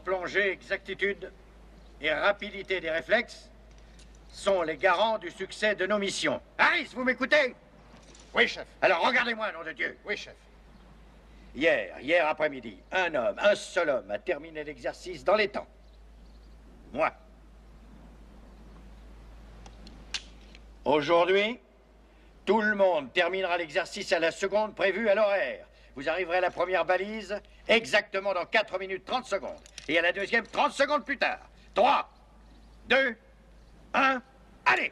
plongée, exactitude et rapidité des réflexes sont les garants du succès de nos missions. Harris, vous m'écoutez? Oui, chef. Alors regardez-moi, nom de Dieu. Oui, chef. Hier après-midi, un seul homme a terminé l'exercice dans les temps. Moi. Aujourd'hui, tout le monde terminera l'exercice à la seconde prévue à l'horaire. Vous arriverez à la première balise exactement dans 4 minutes 30 secondes. Et à la deuxième, 30 secondes plus tard. 3, 2, 1, allez!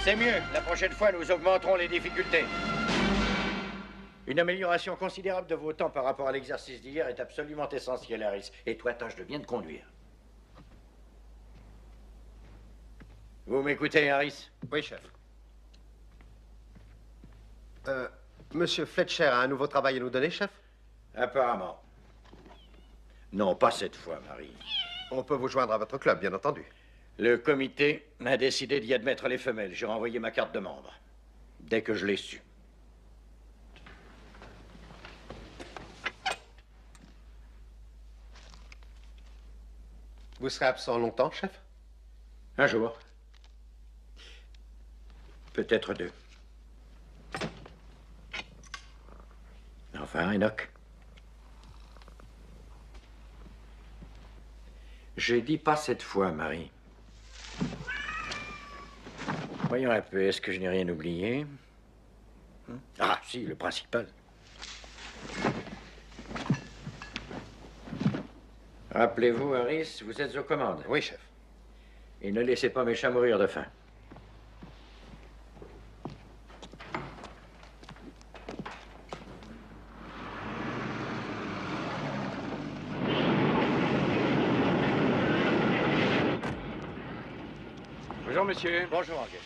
C'est mieux. La prochaine fois, nous augmenterons les difficultés. Une amélioration considérable de vos temps par rapport à l'exercice d'hier est absolument essentielle, Harris. Et toi, tâche de bien te conduire. Vous m'écoutez, Harris? Oui, chef. Monsieur Fletcher a un nouveau travail à nous donner, chef? Apparemment. Non, pas cette fois, Marie. On peut vous joindre à votre club, bien entendu. Le comité a décidé d'y admettre les femelles. J'ai renvoyé ma carte de membre. Dès que je l'ai su. Vous serez absent longtemps, chef? Un jour. Peut-être 2. Enfin, Enoch. J'ai dit pas cette fois, Marie. Voyons un peu, est-ce que je n'ai rien oublié? Ah, si, le principal. Rappelez-vous, Harris, vous êtes aux commandes. Oui, chef. Et ne laissez pas mes chats mourir de faim. Bonjour, monsieur. Bonjour, Angus.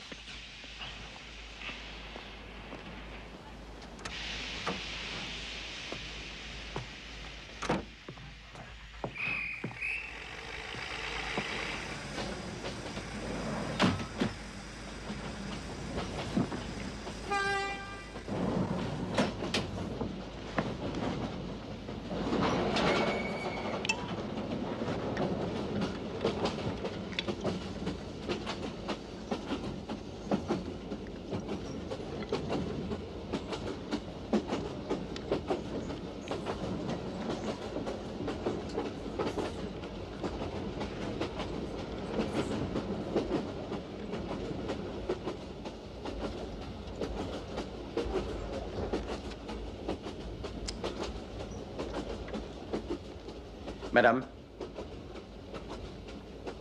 Madame,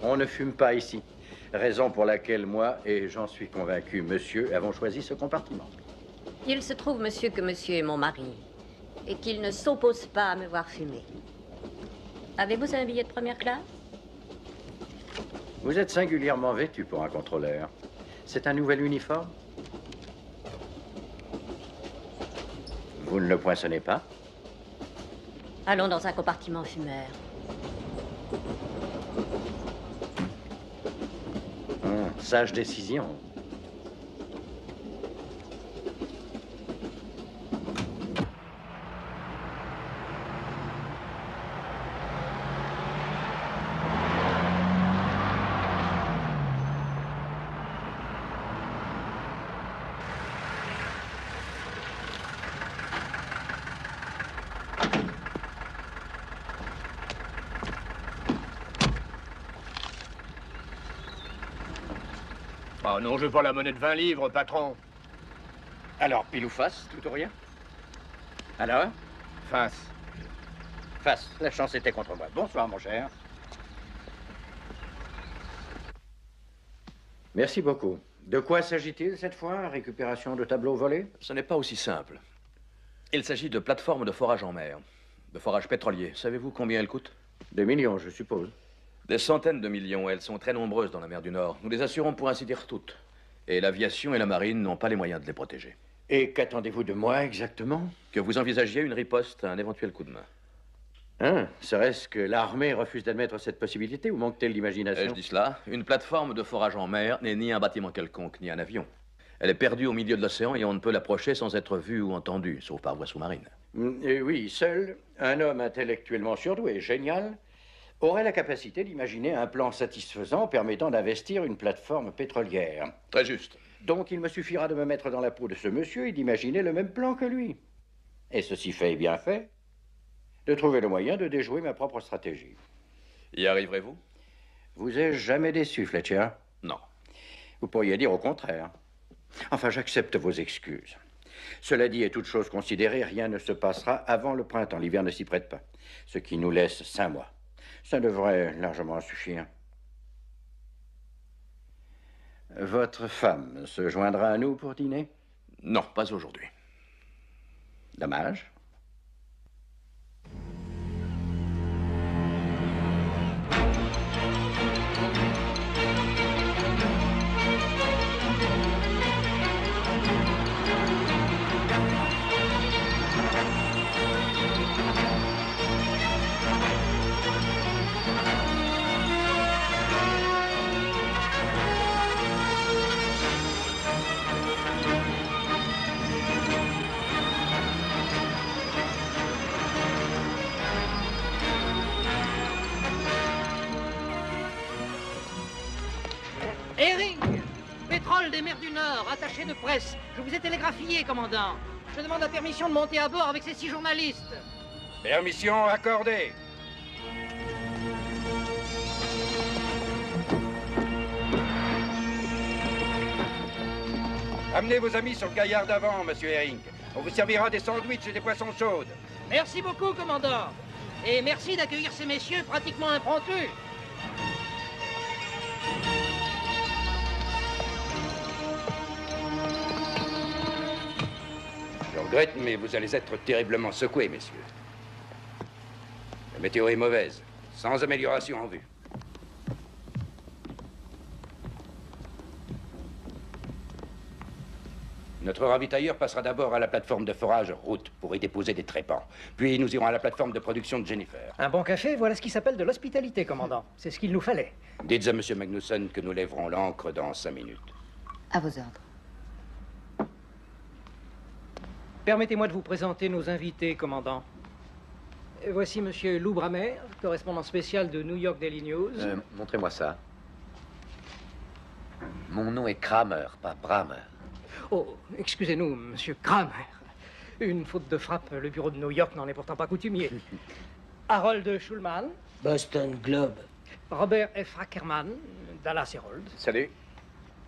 on ne fume pas ici. Raison pour laquelle moi, et j'en suis convaincu, monsieur, avons choisi ce compartiment. Il se trouve, monsieur, que monsieur est mon mari et qu'il ne s'oppose pas à me voir fumer. Avez-vous un billet de première classe? Vous êtes singulièrement vêtu pour un contrôleur. C'est un nouvel uniforme? Vous ne le poinçonnez pas? Allons dans un compartiment fumeur. Sage décision. Oh non, je veux pas la monnaie de 20 livres, patron. Alors, pile ou face, tout ou rien? Alors? Face. Face. La chance était contre moi. Bonsoir, mon cher. Merci beaucoup. De quoi s'agit-il cette fois? Récupération de tableaux volés? Ce n'est pas aussi simple. Il s'agit de plateformes de forage en mer, de forage pétrolier. Savez-vous combien elles coûtent? 2 millions, je suppose. Des centaines de millions. Elles sont très nombreuses dans la mer du Nord. Nous les assurons pour ainsi dire toutes. Et l'aviation et la marine n'ont pas les moyens de les protéger. Et qu'attendez-vous de moi exactement? Que vous envisagiez une riposte à un éventuel coup de main. Hein? Serait-ce que l'armée refuse d'admettre cette possibilité ou manque-t-elle d'imagination? Je dis cela. Une plateforme de forage en mer n'est ni un bâtiment quelconque, ni un avion. Elle est perdue au milieu de l'océan et on ne peut l'approcher sans être vu ou entendu, sauf par voie sous-marine. Oui, seul un homme intellectuellement surdoué, génial, aurait la capacité d'imaginer un plan satisfaisant permettant d'investir une plateforme pétrolière. Très juste. Donc il me suffira de me mettre dans la peau de ce monsieur et d'imaginer le même plan que lui. Et ceci fait et bien fait, de trouver le moyen de déjouer ma propre stratégie. Y arriverez-vous? Vous ai-je jamais déçu, Fletcher? Non. Vous pourriez dire au contraire. Enfin, j'accepte vos excuses. Cela dit, et toute chose considérée, rien ne se passera avant le printemps. L'hiver ne s'y prête pas. Ce qui nous laisse 5 mois. Ça devrait largement suffire. Votre femme se joindra à nous pour dîner? Non, pas aujourd'hui. Dommage. Herring! Pétrole des mers du Nord, attaché de presse. Je vous ai télégraphié, commandant. Je demande la permission de monter à bord avec ces 6 journalistes. Permission accordée. Amenez vos amis sur le gaillard d'avant, monsieur Herring. On vous servira des sandwichs et des poissons chaudes. Merci beaucoup, commandant. Et merci d'accueillir ces messieurs pratiquement impromptus. Je regrette, mais vous allez être terriblement secoués, messieurs. La météo est mauvaise, sans amélioration en vue. Notre ravitailleur passera d'abord à la plateforme de forage route pour y déposer des trépans. Puis nous irons à la plateforme de production de Jennifer. Un bon café, voilà ce qui s'appelle de l'hospitalité, commandant. C'est ce qu'il nous fallait. Dites à monsieur Magnusson que nous lèverons l'ancre dans 5 minutes. À vos ordres. Permettez-moi de vous présenter nos invités, commandant. Voici monsieur Lou Bramer, correspondant spécial de New York Daily News. Montrez-moi ça. Mon nom est Kramer, pas Bramer. Oh, excusez-nous, monsieur Kramer. Une faute de frappe, le bureau de New York n'en est pourtant pas coutumier. Harold Schulman. Boston Globe. Robert F. Ackerman, Dallas Herald. Salut.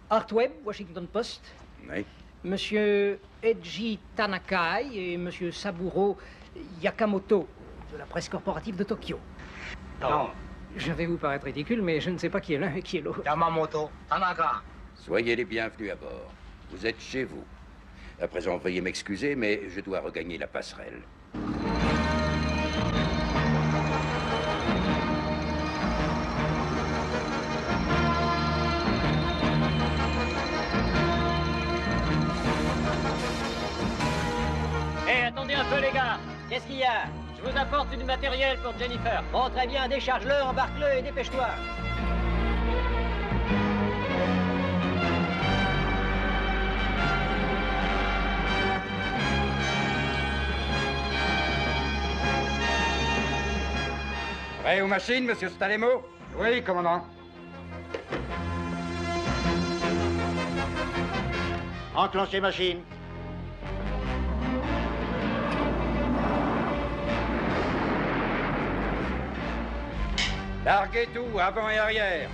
Art Webb, Washington Post. Oui. Monsieur Eiji Tanakai et monsieur Saburo Yakamoto, de la presse corporative de Tokyo. Non. Je vais vous paraître ridicule, mais je ne sais pas qui est l'un et qui est l'autre. Yamamoto. Tanaka. Soyez les bienvenus à bord. Vous êtes chez vous. À présent, veuillez m'excuser, mais je dois regagner la passerelle. qu'il y a? Je vous apporte du matériel pour Jennifer. Bon, très bien, décharge-le, embarque-le et dépêche-toi. Prêt aux machines, monsieur Stalemo? Oui, commandant. Enclenchez machine. Larguez tout, avant et arrière.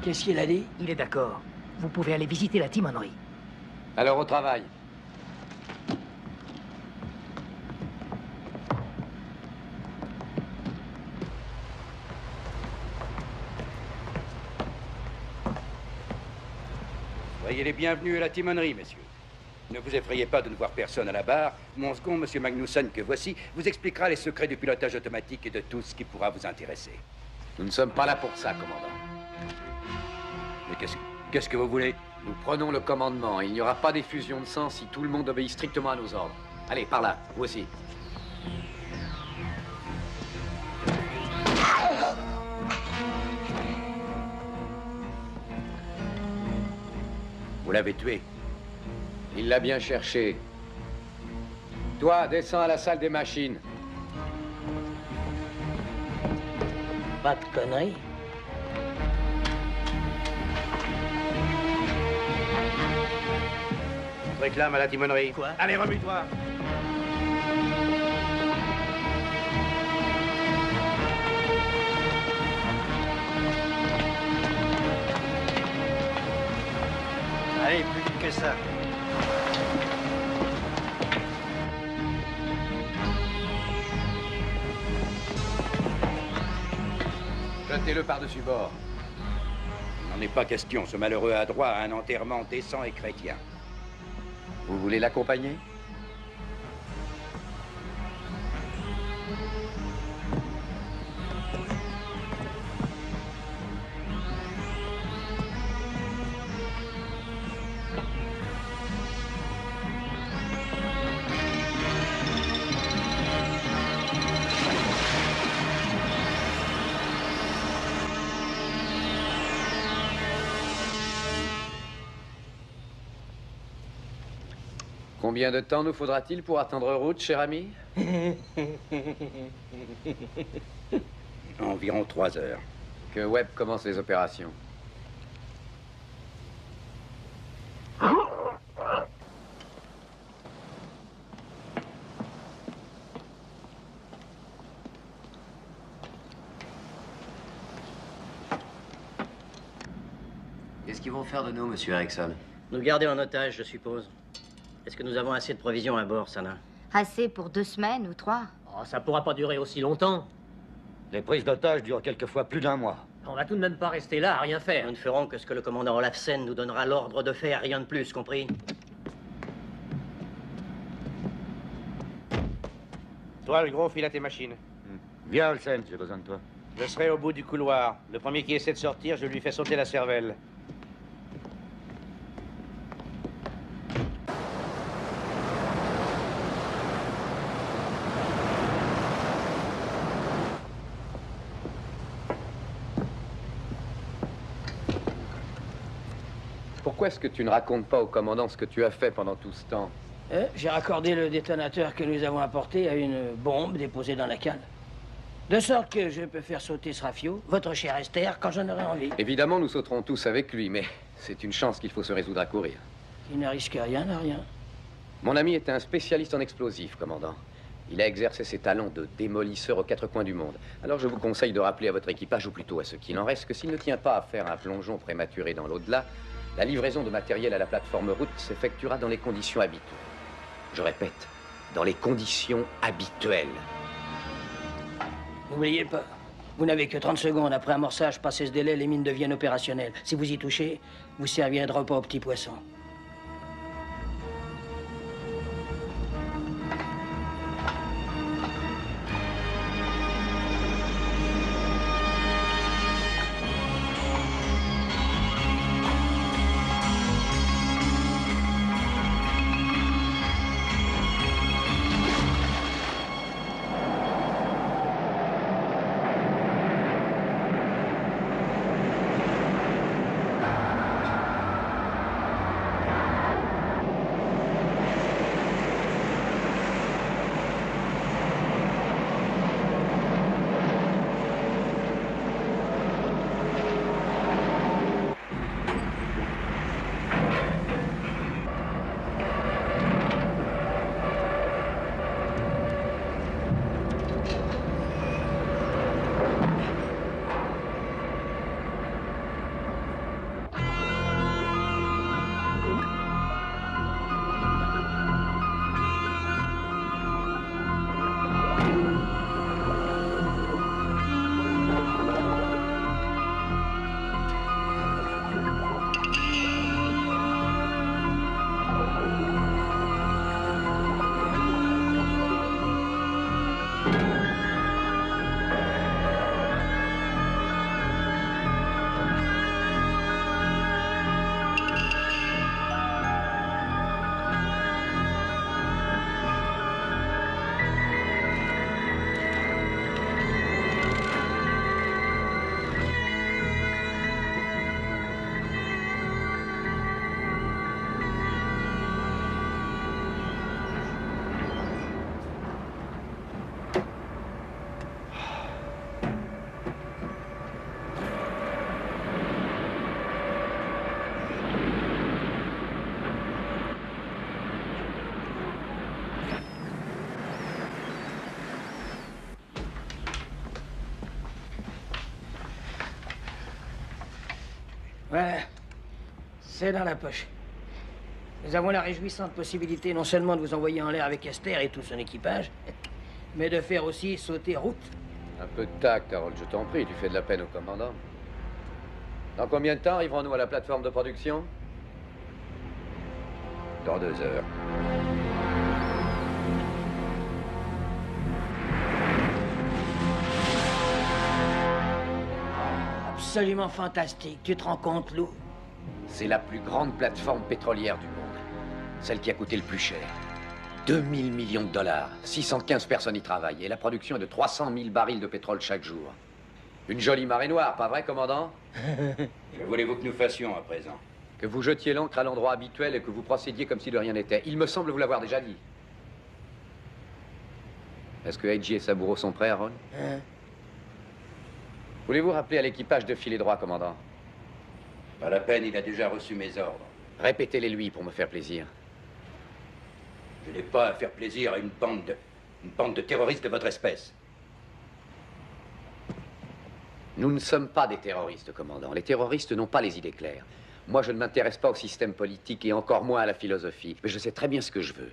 Qu'est-ce qu'il a dit? Il est d'accord. Vous pouvez aller visiter la timonerie. Alors au travail. Soyez les bienvenus à la timonerie, messieurs. Ne vous effrayez pas de ne voir personne à la barre. Mon second, monsieur Magnusson, que voici, vous expliquera les secrets du pilotage automatique et de tout ce qui pourra vous intéresser. Nous ne sommes pas là pour ça, commandant. Mais qu'est-ce que vous voulez? Nous prenons le commandement. Il n'y aura pas d'effusion de sang si tout le monde obéit strictement à nos ordres. Allez, par là, vous aussi. Vous l'avez tué. Il l'a bien cherché. Toi, descends à la salle des machines. Pas de conneries. Réclame à la timonerie. Quoi? Allez, remue-toi. Allez, plus vite que ça. Jetez-le par-dessus bord. Il n'en est pas question. Ce malheureux a droit à un enterrement décent et chrétien. Vous voulez l'accompagner? Combien de temps nous faudra-t-il pour attendre route, cher ami? Environ 3 heures. Que Webb commence les opérations. Qu'est-ce qu'ils vont faire de nous, monsieur Erickson? Nous garder en otage, je suppose. Est-ce que nous avons assez de provisions à bord, Sana? Assez pour 2 semaines ou 3. Oh, ça pourra pas durer aussi longtemps. Les prises d'otages durent quelquefois plus d'1 mois. On va tout de même pas rester là à rien faire. Nous ne ferons que ce que le commandant Olafsen nous donnera l'ordre de faire, rien de plus, compris? Toi, le gros, file à tes machines. Viens, Olsen, j'ai besoin de toi. Je serai au bout du couloir. Le premier qui essaie de sortir, je lui fais sauter la cervelle. Pourquoi est-ce que tu ne racontes pas au commandant ce que tu as fait pendant tout ce temps? J'ai raccordé le détonateur que nous avons apporté à une bombe déposée dans la cale. De sorte que je peux faire sauter ce rafio, votre cher Esther, quand j'en aurai envie. Évidemment, nous sauterons tous avec lui, mais c'est une chance qu'il faut se résoudre à courir. Qui ne risque rien n'a rien. Mon ami est un spécialiste en explosifs, commandant. Il a exercé ses talents de démolisseur aux 4 coins du monde. Alors je vous conseille de rappeler à votre équipage, ou plutôt à ce qu'il en reste, que s'il ne tient pas à faire un plongeon prématuré dans l'au-delà, la livraison de matériel à la plateforme route s'effectuera dans les conditions habituelles. Je répète, dans les conditions habituelles. N'oubliez pas, vous n'avez que 30 secondes. Après amorçage, passé ce délai, les mines deviennent opérationnelles. Si vous y touchez, vous servirez de repas aux petits poissons. Voilà. C'est dans la poche. Nous avons la réjouissante possibilité non seulement de vous envoyer en l'air avec Esther et tout son équipage, mais de faire aussi sauter route. Un peu de tact, Harold, je t'en prie, tu fais de la peine au commandant. Dans combien de temps arriverons-nous à la plateforme de production? Dans 2 heures. Absolument fantastique. Tu te rends compte, Lou? C'est la plus grande plateforme pétrolière du monde. Celle qui a coûté le plus cher. 2000 millions de dollars. 615 personnes y travaillent. Et la production est de 300 000 barils de pétrole chaque jour. Une jolie marée noire, pas vrai, commandant? Que voulez-vous que nous fassions à présent? Que vous jetiez l'ancre à l'endroit habituel et que vous procédiez comme si de rien n'était. Il me semble vous l'avoir déjà dit. Est-ce que Hedgie et Saburo sont prêts, Harold? Voulez-vous rappeler à l'équipage de filer droit, commandant? Pas la peine, il a déjà reçu mes ordres. Répétez-les lui pour me faire plaisir. Je n'ai pas à faire plaisir à une bande de terroristes de votre espèce. Nous ne sommes pas des terroristes, commandant. Les terroristes n'ont pas les idées claires. Moi, je ne m'intéresse pas au système politique et encore moins à la philosophie. Mais je sais très bien ce que je veux.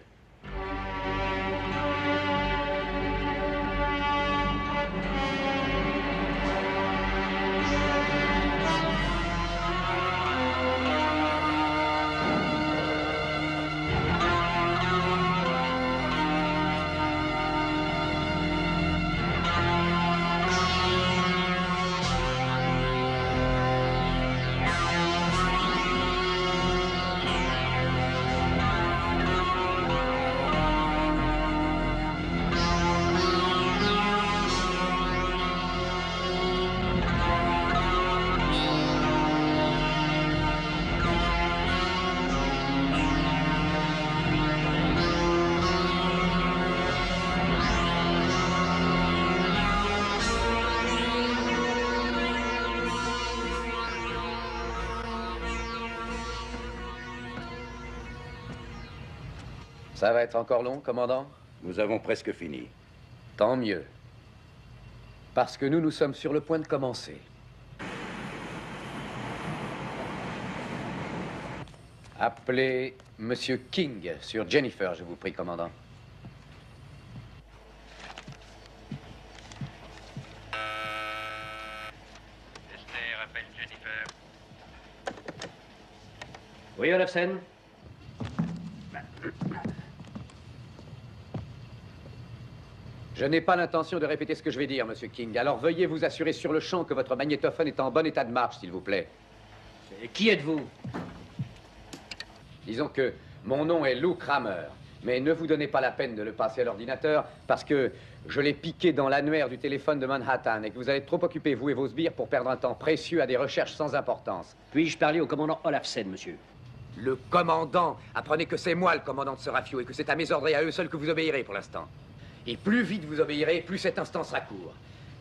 Ça va être encore long, commandant? Nous avons presque fini. Tant mieux. Parce que nous sommes sur le point de commencer. Appelez Monsieur King sur Jennifer, je vous prie, commandant. Oui, Olafsen. Je n'ai pas l'intention de répéter ce que je vais dire, Monsieur King. Alors veuillez vous assurer sur le champ que votre magnétophone est en bon état de marche, s'il vous plaît. Et qui êtes-vous? Disons que mon nom est Lou Kramer. Mais ne vous donnez pas la peine de le passer à l'ordinateur parce que je l'ai piqué dans l'annuaire du téléphone de Manhattan et que vous allez être trop occupés, vous et vos sbires, pour perdre un temps précieux à des recherches sans importance. Puis-je parler au commandant Olafsen, monsieur? Le commandant? Apprenez que c'est moi le commandant de ce rafio et que c'est à mes ordres et à eux seuls que vous obéirez pour l'instant. Et plus vite vous obéirez, plus cet instant sera court.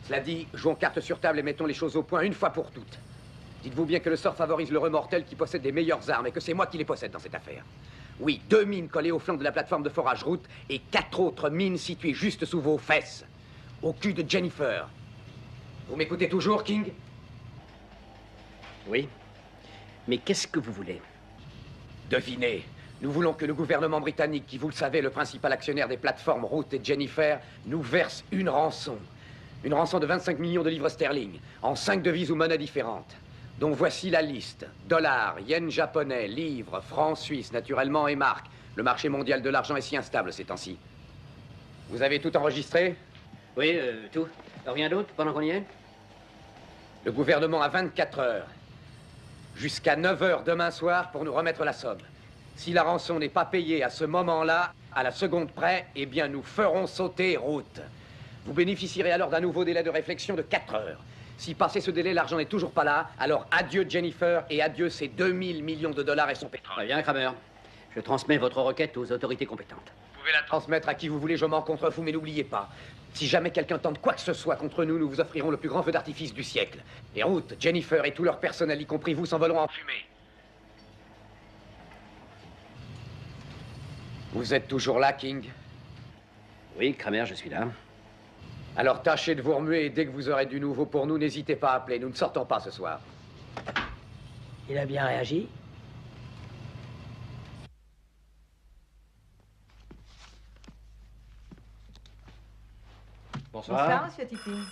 Cela dit, jouons carte sur table et mettons les choses au point une fois pour toutes. Dites-vous bien que le sort favorise le remortel qui possède les meilleures armes et que c'est moi qui les possède dans cette affaire. Oui, 2 mines collées au flanc de la plateforme de forage route et 4 autres mines situées juste sous vos fesses, au cul de Jennifer. Vous m'écoutez toujours, King? Oui. Mais qu'est-ce que vous voulez? Devinez. Nous voulons que le gouvernement britannique, qui, vous le savez, est le principal actionnaire des plateformes Route et Jennifer, nous verse une rançon. Une rançon de 25 millions de livres sterling, en 5 devises ou monnaies différentes. Donc voici la liste. Dollars, yens japonais, livres, francs suisses, naturellement, et marques. Le marché mondial de l'argent est si instable ces temps-ci. Vous avez tout enregistré? Oui, tout. Rien d'autre pendant qu'on y est? Le gouvernement a 24 heures. Jusqu'à 9 heures demain soir pour nous remettre la somme. Si la rançon n'est pas payée à ce moment-là, à la seconde près, eh bien nous ferons sauter Route. Vous bénéficierez alors d'un nouveau délai de réflexion de 4 heures. Si passé ce délai, l'argent n'est toujours pas là, alors adieu Jennifer et adieu ces 2000 millions de dollars et son pétrole. Très bien, Kramer. Je transmets votre requête aux autorités compétentes. Vous pouvez la transmettre à qui vous voulez, je m'en contre vous, mais n'oubliez pas. Si jamais quelqu'un tente quoi que ce soit contre nous, nous vous offrirons le plus grand feu d'artifice du siècle. Et Route, Jennifer et tout leur personnel, y compris vous, s'envoleront en fumée. Vous êtes toujours là, King? Oui, Kramer, je suis là. Alors tâchez de vous remuer et dès que vous aurez du nouveau pour nous, n'hésitez pas à appeler. Nous ne sortons pas ce soir. Il a bien réagi. Bonsoir. Bonsoir, Monsieur Tipping.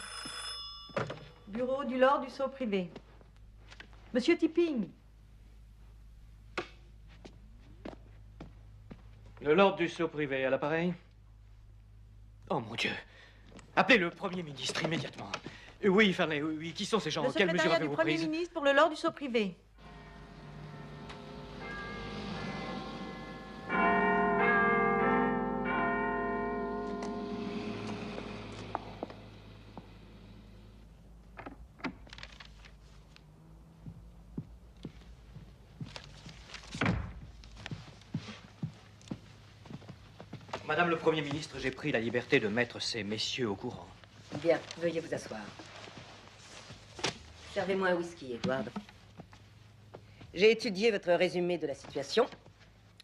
Bureau du Lord du Sceau privé. Monsieur Tipping. Le Lord du Sceau privé à l'appareil? Oh mon Dieu! Appelez le Premier ministre immédiatement. Oui, Farley, oui. Qui sont ces gens? Le Quelles mesures secrétariat du avez-vous Premier prises? ministre pour le Lord du Sceau privé. Madame le Premier ministre, j'ai pris la liberté de mettre ces messieurs au courant. Bien, veuillez vous asseoir. Servez-moi un whisky, Edward. J'ai étudié votre résumé de la situation.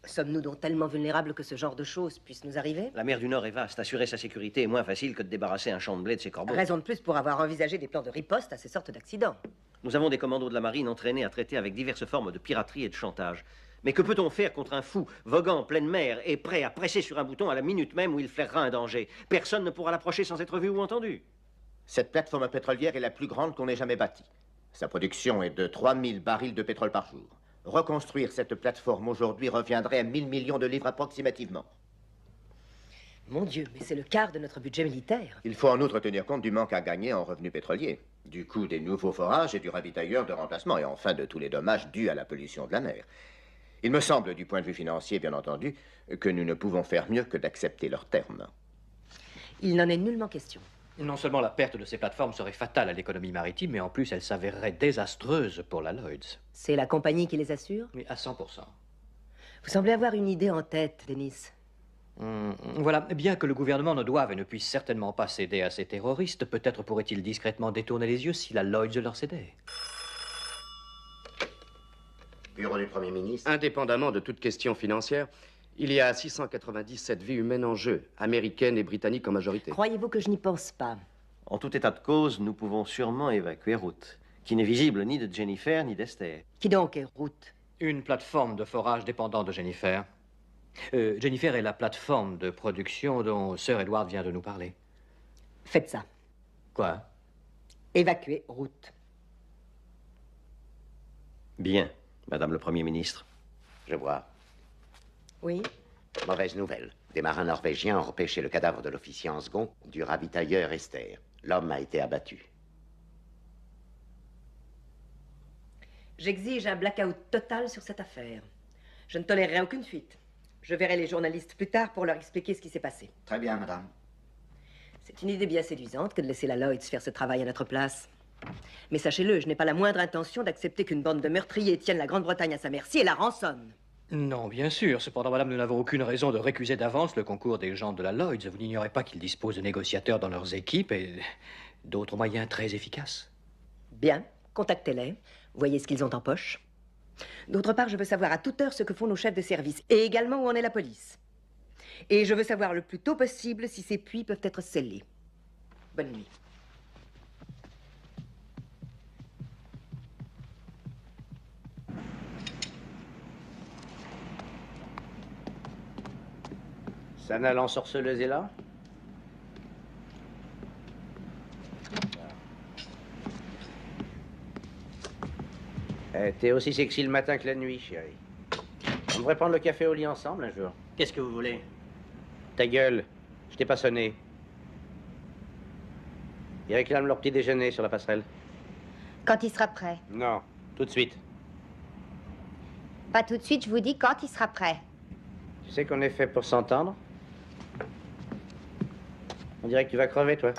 Sommes-nous donc tellement vulnérables que ce genre de choses puisse nous arriver? La mer du Nord est vaste. Assurer sa sécurité est moins facile que de débarrasser un champ de blé de ses corbeaux. Raison de plus pour avoir envisagé des plans de riposte à ces sortes d'accidents. Nous avons des commandos de la marine entraînés à traiter avec diverses formes de piraterie et de chantage. Mais que peut-on faire contre un fou, voguant en pleine mer et prêt à presser sur un bouton à la minute même où il flairera un danger? Personne ne pourra l'approcher sans être vu ou entendu. Cette plateforme pétrolière est la plus grande qu'on ait jamais bâtie. Sa production est de 3000 barils de pétrole par jour. Reconstruire cette plateforme aujourd'hui reviendrait à 1000 millions de livres approximativement. Mon Dieu, mais c'est le quart de notre budget militaire. Il faut en outre tenir compte du manque à gagner en revenus pétroliers, du coût des nouveaux forages et du ravitailleur de remplacement, et enfin de tous les dommages dus à la pollution de la mer. Il me semble, du point de vue financier, bien entendu, que nous ne pouvons faire mieux que d'accepter leurs termes. Il n'en est nullement question. Non seulement la perte de ces plateformes serait fatale à l'économie maritime, mais en plus elle s'avérerait désastreuse pour la Lloyds. C'est la compagnie qui les assure? Oui, à 100%. Vous semblez avoir une idée en tête, Dennis. Voilà, bien que le gouvernement ne doive et ne puisse certainement pas céder à ces terroristes, peut-être pourrait-il discrètement détourner les yeux si la Lloyds leur cédait. Bureau du Premier ministre. Indépendamment de toute question financière, il y a 697 vies humaines en jeu, américaines et britanniques en majorité. Croyez-vous que je n'y pense pas? En tout état de cause, nous pouvons sûrement évacuer Route, qui n'est visible ni de Jennifer ni d'Esther. Qui donc est Route? Une plateforme de forage dépendant de Jennifer. Jennifer est la plateforme de production dont Sir Edward vient de nous parler. Faites ça. Quoi? Évacuer Route. Bien, Madame le Premier ministre. Je vois. Oui? Mauvaise nouvelle. Des marins norvégiens ont repêché le cadavre de l'officier en second du ravitailleur Esther. L'homme a été abattu. J'exige un blackout total sur cette affaire. Je ne tolérerai aucune fuite. Je verrai les journalistes plus tard pour leur expliquer ce qui s'est passé. Très bien, madame. C'est une idée bien séduisante que de laisser la Lloyds faire ce travail à notre place. Mais sachez-le, je n'ai pas la moindre intention d'accepter qu'une bande de meurtriers tienne la Grande-Bretagne à sa merci et la rançonne. Non, bien sûr. Cependant, madame, nous n'avons aucune raison de récuser d'avance le concours des gens de la Lloyds. Vous n'ignorez pas qu'ils disposent de négociateurs dans leurs équipes et d'autres moyens très efficaces. Bien, contactez-les. Voyez ce qu'ils ont en poche. D'autre part, je veux savoir à toute heure ce que font nos chefs de service et également où en est la police. Et je veux savoir le plus tôt possible si ces puits peuvent être scellés. Bonne nuit. Sana l'ensorceleuse est là? T'es aussi sexy le matin que la nuit, chérie. On devrait prendre le café au lit ensemble un jour. Qu'est-ce que vous voulez? Ta gueule, je t'ai pas sonné. Ils réclament leur petit déjeuner sur la passerelle. Quand il sera prêt. Non, tout de suite. Pas tout de suite, je vous dis quand il sera prêt. Tu sais qu'on est fait pour s'entendre? On dirait que tu vas crever, toi.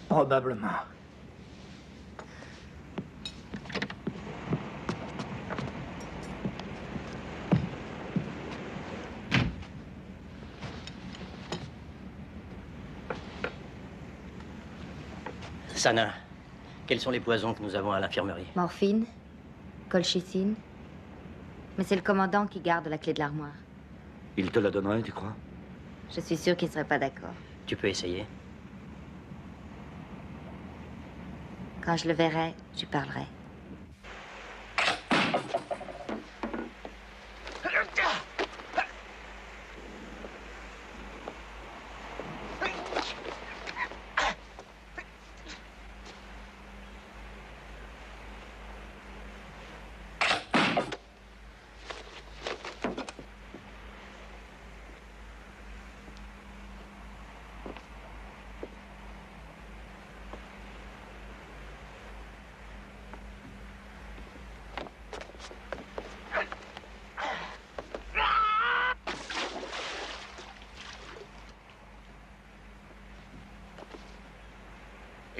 Probablement. Sana, quels sont les poisons que nous avons à l'infirmerie? Morphine, colchicine. Mais c'est le commandant qui garde la clé de l'armoire. Il te la donnerait, tu crois? Je suis sûre qu'il ne serait pas d'accord. Tu peux essayer. Quand je le verrai, je parlerai.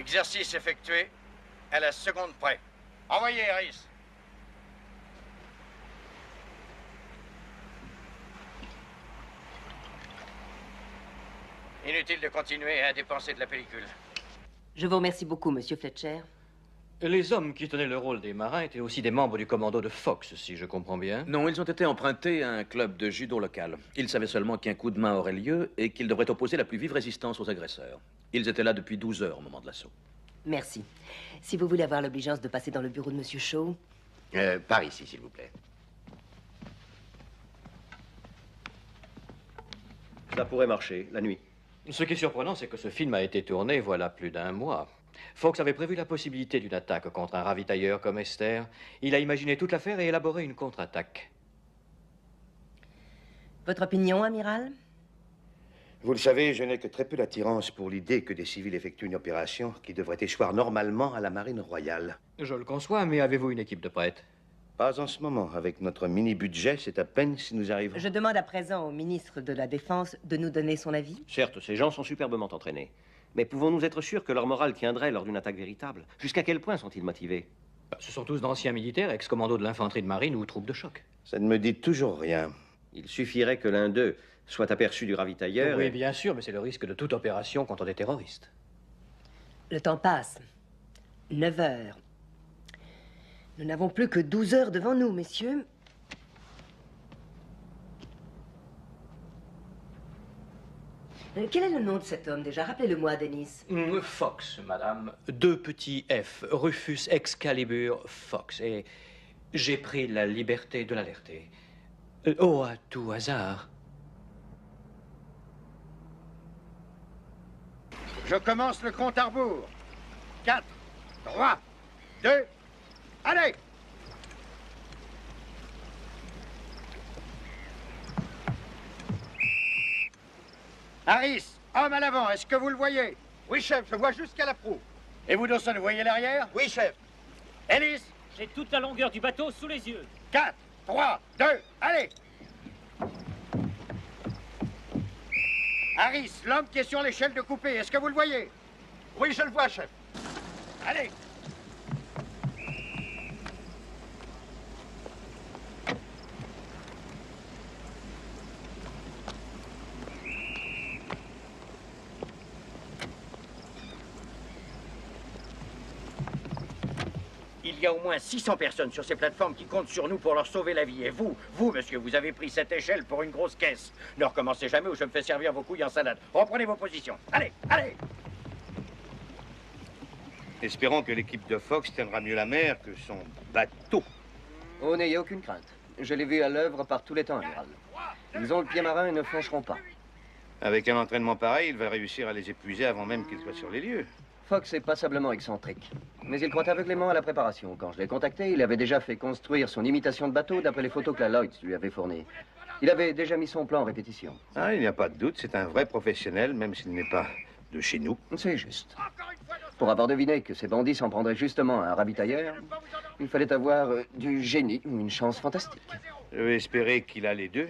Exercice effectué à la seconde près. Envoyez, Harris. Inutile de continuer à dépenser de la pellicule. Je vous remercie beaucoup, monsieur Fletcher. Les hommes qui tenaient le rôle des marins étaient aussi des membres du commando de Fox, si je comprends bien. Non, ils ont été empruntés à un club de judo local. Ils savaient seulement qu'un coup de main aurait lieu et qu'ils devraient opposer la plus vive résistance aux agresseurs. Ils étaient là depuis 12 heures au moment de l'assaut. Merci. Si vous voulez avoir l'obligeance de passer dans le bureau de monsieur Shaw... Par ici, s'il vous plaît. Ça pourrait marcher, la nuit. Ce qui est surprenant, c'est que ce film a été tourné voilà plus d'un mois. Fox avait prévu la possibilité d'une attaque contre un ravitailleur comme Esther. Il a imaginé toute l'affaire et élaboré une contre-attaque. Votre opinion, amiral? Vous le savez, je n'ai que très peu d'attirance pour l'idée que des civils effectuent une opération qui devrait échoir normalement à la marine royale. Je le conçois, mais avez-vous une équipe de prêtres? Pas en ce moment. Avec notre mini-budget, c'est à peine si nous arrivons. Je demande à présent au ministre de la Défense de nous donner son avis. Certes, ces gens sont superbement entraînés. Mais pouvons-nous être sûrs que leur morale tiendrait lors d'une attaque véritable? Jusqu'à quel point sont-ils motivés? Ce sont tous d'anciens militaires, ex-commandos de l'infanterie de marine ou troupes de choc. Ça ne me dit toujours rien. Il suffirait que l'un d'eux soit aperçu du ravitailleur. Oui, bien sûr, mais c'est le risque de toute opération contre des terroristes. Le temps passe. 9 heures. Nous n'avons plus que 12 heures devant nous, messieurs. Quel est le nom de cet homme, déjà? Rappelez-le-moi, Denis. Fox, madame. 2 petits F. Rufus Excalibur Fox. Et j'ai pris la liberté de l'alerter. Oh, à tout hasard. Je commence le compte à rebours. 4, 3, 2, allez! Harris, homme à l'avant, est-ce que vous le voyez? Oui, chef, je vois jusqu'à la proue. Et vous, Dawson, vous voyez l'arrière? Oui, chef. Ellis? J'ai toute la longueur du bateau sous les yeux. 4, 3, 2, allez! Harris, l'homme qui est sur l'échelle de coupée, est-ce que vous le voyez? Oui, je le vois, chef. Allez! Il y a au moins 600 personnes sur ces plateformes qui comptent sur nous pour leur sauver la vie. Et vous, monsieur, vous avez pris cette échelle pour une grosse caisse. Ne recommencez jamais ou je me fais servir vos couilles en salade. Reprenez vos positions. Allez, allez! Espérons que l'équipe de Fox tiendra mieux la mer que son bateau. Oh, n'ayez aucune crainte. Je l'ai vu à l'œuvre par tous les temps, amiral. Ils ont le pied marin et ne flancheront pas. Avec un entraînement pareil, il va réussir à les épuiser avant même qu'ils soient sur les lieux. Fox est passablement excentrique. Mais il croit aveuglément à la préparation. Quand je l'ai contacté, il avait déjà fait construire son imitation de bateau d'après les photos que la Lloyds lui avait fournies. Il avait déjà mis son plan en répétition. Ah, il n'y a pas de doute, c'est un vrai professionnel, même s'il n'est pas de chez nous. C'est juste. Pour avoir deviné que ces bandits s'en prendraient justement à un ravitailleur, il fallait avoir du génie ou une chance fantastique. Je vais espérer qu'il a les deux.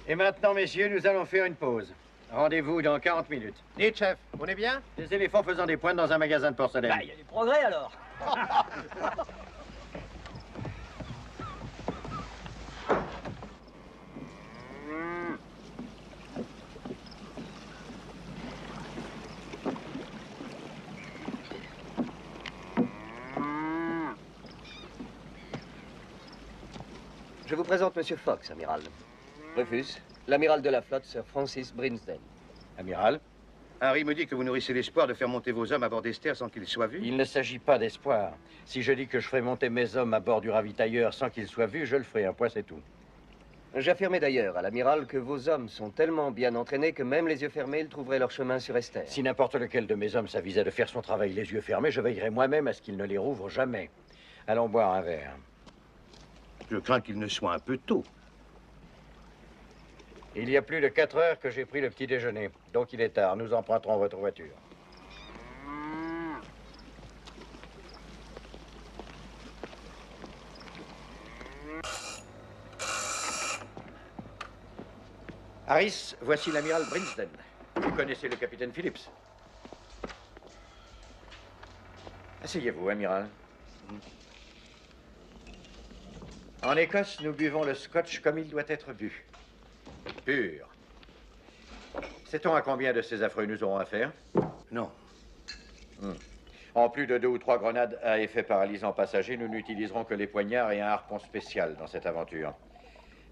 Et maintenant, messieurs, nous allons faire une pause. Rendez-vous dans 40 minutes. Dites, chef, on est bien? Des éléphants faisant des pointes dans un magasin de porcelaine. Il y a du progrès alors. Je vous présente Monsieur Fox, amiral. Rufus, l'amiral de la flotte, Sir Francis Brinsden. Amiral, Harry me dit que vous nourrissez l'espoir de faire monter vos hommes à bord d'Esther sans qu'ils soient vus. Il ne s'agit pas d'espoir. Si je dis que je ferai monter mes hommes à bord du ravitailleur sans qu'ils soient vus, je le ferai. Un point, c'est tout. J'affirmais d'ailleurs à l'amiral que vos hommes sont tellement bien entraînés que même les yeux fermés, ils trouveraient leur chemin sur Esther. Si n'importe lequel de mes hommes s'avisait de faire son travail les yeux fermés, je veillerai moi-même à ce qu'il ne les rouvre jamais. Allons boire un verre. Je crains qu'il ne soit un peu tôt. Il y a plus de 4 heures que j'ai pris le petit déjeuner. Donc il est tard. Nous emprunterons votre voiture. Harris, voici l'amiral Brinsden. Vous connaissez le capitaine Phillips. Asseyez-vous, amiral. En Écosse, nous buvons le scotch comme il doit être bu. Pur. Sait-on à combien de ces affreux nous aurons affaire? Non. En plus de 2 ou 3 grenades à effet paralysant passager, nous n'utiliserons que les poignards et un harpon spécial dans cette aventure.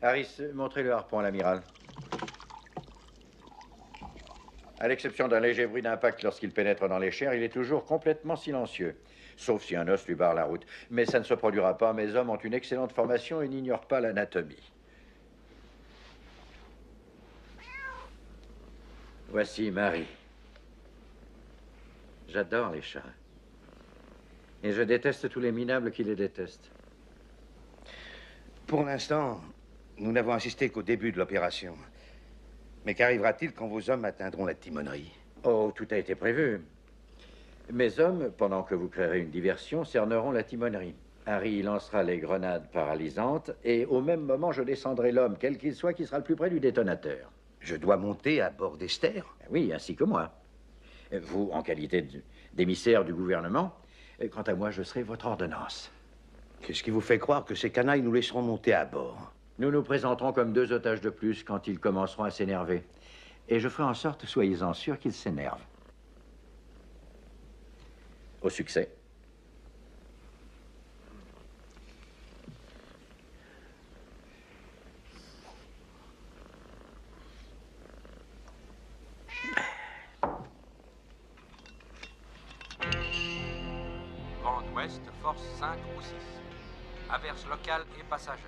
Harris, montrez le harpon à l'amiral. À l'exception d'un léger bruit d'impact lorsqu'il pénètre dans les chairs, il est toujours complètement silencieux. Sauf si un os lui barre la route. Mais ça ne se produira pas. Mes hommes ont une excellente formation et n'ignorent pas l'anatomie. Voici Marie. J'adore les chats. Et je déteste tous les minables qui les détestent. Pour l'instant, nous n'avons assisté qu'au début de l'opération. Mais qu'arrivera-t-il quand vos hommes atteindront la timonerie? Oh, tout a été prévu. Mes hommes, pendant que vous créerez une diversion, cerneront la timonerie. Harry lancera les grenades paralysantes et au même moment, je descendrai l'homme, quel qu'il soit, qui sera le plus près du détonateur. Je dois monter à bord d'Esther? Oui, ainsi que moi. Vous, en qualité d'émissaire du gouvernement. Quant à moi, je serai votre ordonnance. Qu'est-ce qui vous fait croire que ces canailles nous laisseront monter à bord? Nous nous présenterons comme 2 otages de plus quand ils commenceront à s'énerver. Et je ferai en sorte, soyez-en sûrs, qu'ils s'énervent. Au succès. Vent d'ouest, force 5 ou 6. Averse locale et passagère.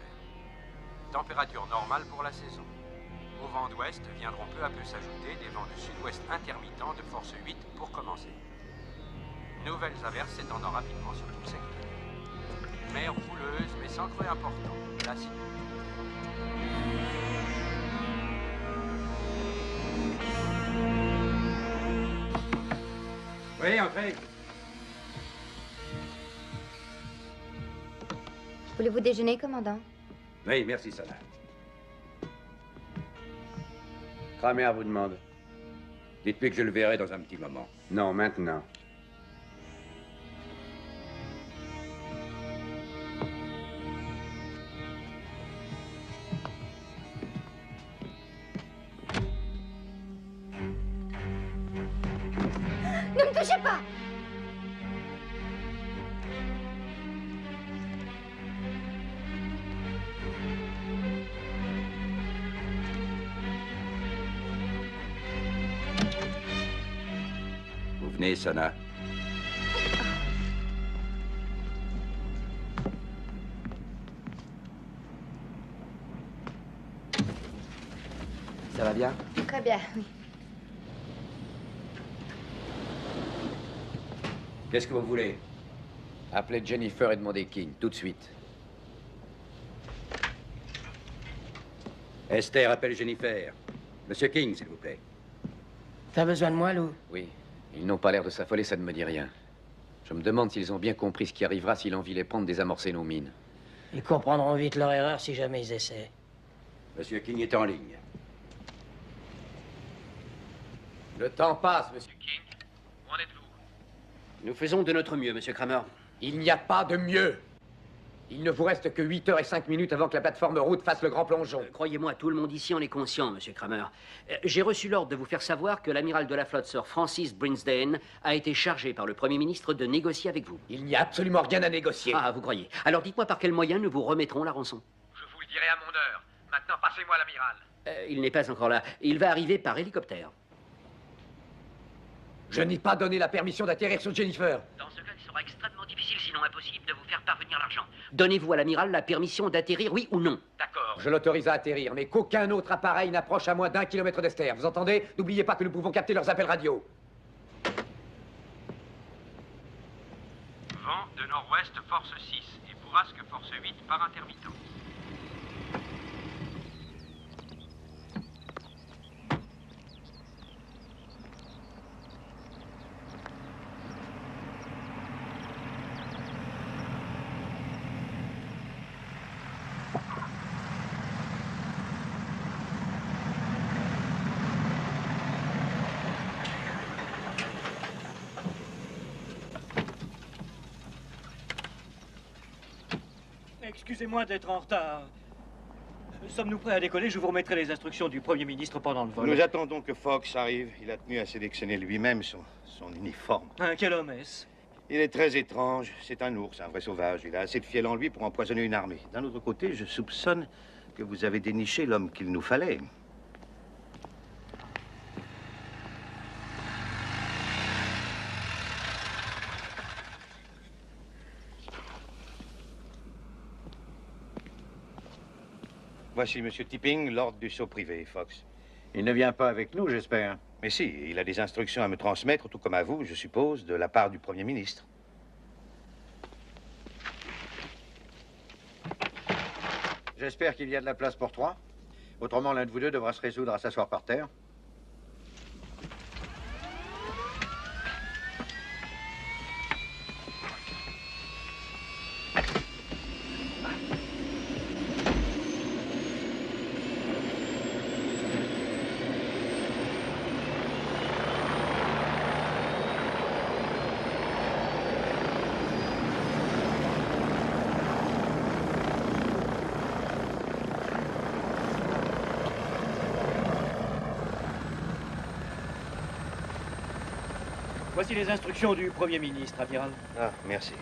Température normale pour la saison. Au vent d'ouest viendront peu à peu s'ajouter des vents de sud-ouest intermittents de force 8 pour commencer. Nouvelles averses s'étendant rapidement sur tout le secteur. Mer houleuse, mais sans creux important. Classique. Oui, entrez. Voulez-vous déjeuner, commandant? Oui, merci, Sana. Kramer vous demande. Dites-lui que je le verrai dans un petit moment. Non, maintenant. Ne me touchez pas! Vous venez, Sana. Ça va bien? Très bien, oui. Qu'est-ce que vous voulez? Appelez Jennifer et demandez King, tout de suite. Esther, appelle Jennifer. Monsieur King, s'il vous plaît. T'as besoin de moi, Lou? Oui, ils n'ont pas l'air de s'affoler, ça ne me dit rien. Je me demande s'ils ont bien compris ce qui arrivera si l'envie les prend de désamorcer nos mines. Ils comprendront vite leur erreur si jamais ils essaient. Monsieur King est en ligne. Le temps passe, monsieur. King, où en êtes-vous? Nous faisons de notre mieux, monsieur Kramer. Il n'y a pas de mieux. Il ne vous reste que 8 heures et 5 minutes avant que la plateforme route fasse le grand plongeon. Croyez-moi, tout le monde ici en est conscient, monsieur Kramer. J'ai reçu l'ordre de vous faire savoir que l'amiral de la flotte, Sir Francis Brinsden, a été chargé par le Premier ministre de négocier avec vous. Il n'y a absolument rien à négocier. Ah, vous croyez? Alors dites-moi par quel moyen nous vous remettrons la rançon. Je vous le dirai à mon heure. Maintenant, passez-moi l'amiral. Il n'est pas encore là. Il va arriver par hélicoptère. Je n'ai pas donné la permission d'atterrir sur Jennifer. Dans ce cas, il sera extrêmement difficile, sinon impossible, de vous faire parvenir l'argent. Donnez-vous à l'amiral la permission d'atterrir, oui ou non? D'accord. Je l'autorise à atterrir, mais qu'aucun autre appareil n'approche à moins d'1 kilomètre d'Esther. Vous entendez? N'oubliez pas que nous pouvons capter leurs appels radio. Vent de nord-ouest, force 6. Et bourrasque, force 8 par intermittent. Excusez-moi d'être en retard. Sommes-nous prêts à décoller? Je vous remettrai les instructions du Premier ministre pendant le vol. Nous attendons que Fox arrive. Il a tenu à sélectionner lui-même son uniforme. Quel homme est-ce? Il est très étrange. C'est un ours, un vrai sauvage. Il a assez de fiel en lui pour empoisonner une armée. D'un autre côté, je soupçonne que vous avez déniché l'homme qu'il nous fallait. Voici M. Tipping, l'ordre du saut privé, Fox. Il ne vient pas avec nous, j'espère. Mais si, il a des instructions à me transmettre, tout comme à vous, je suppose, de la part du Premier ministre. J'espère qu'il y a de la place pour 3. Autrement, l'un de vous deux devra se résoudre à s'asseoir par terre. Voici les instructions du Premier ministre, amiral. Ah, merci.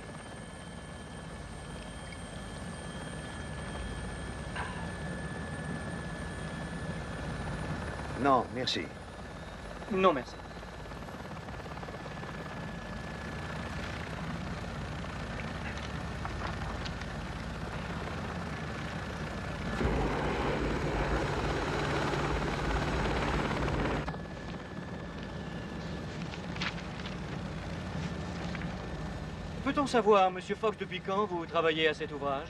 Non, merci. Non, merci. Peut-on savoir, Monsieur Fox, depuis quand vous travaillez à cet ouvrage?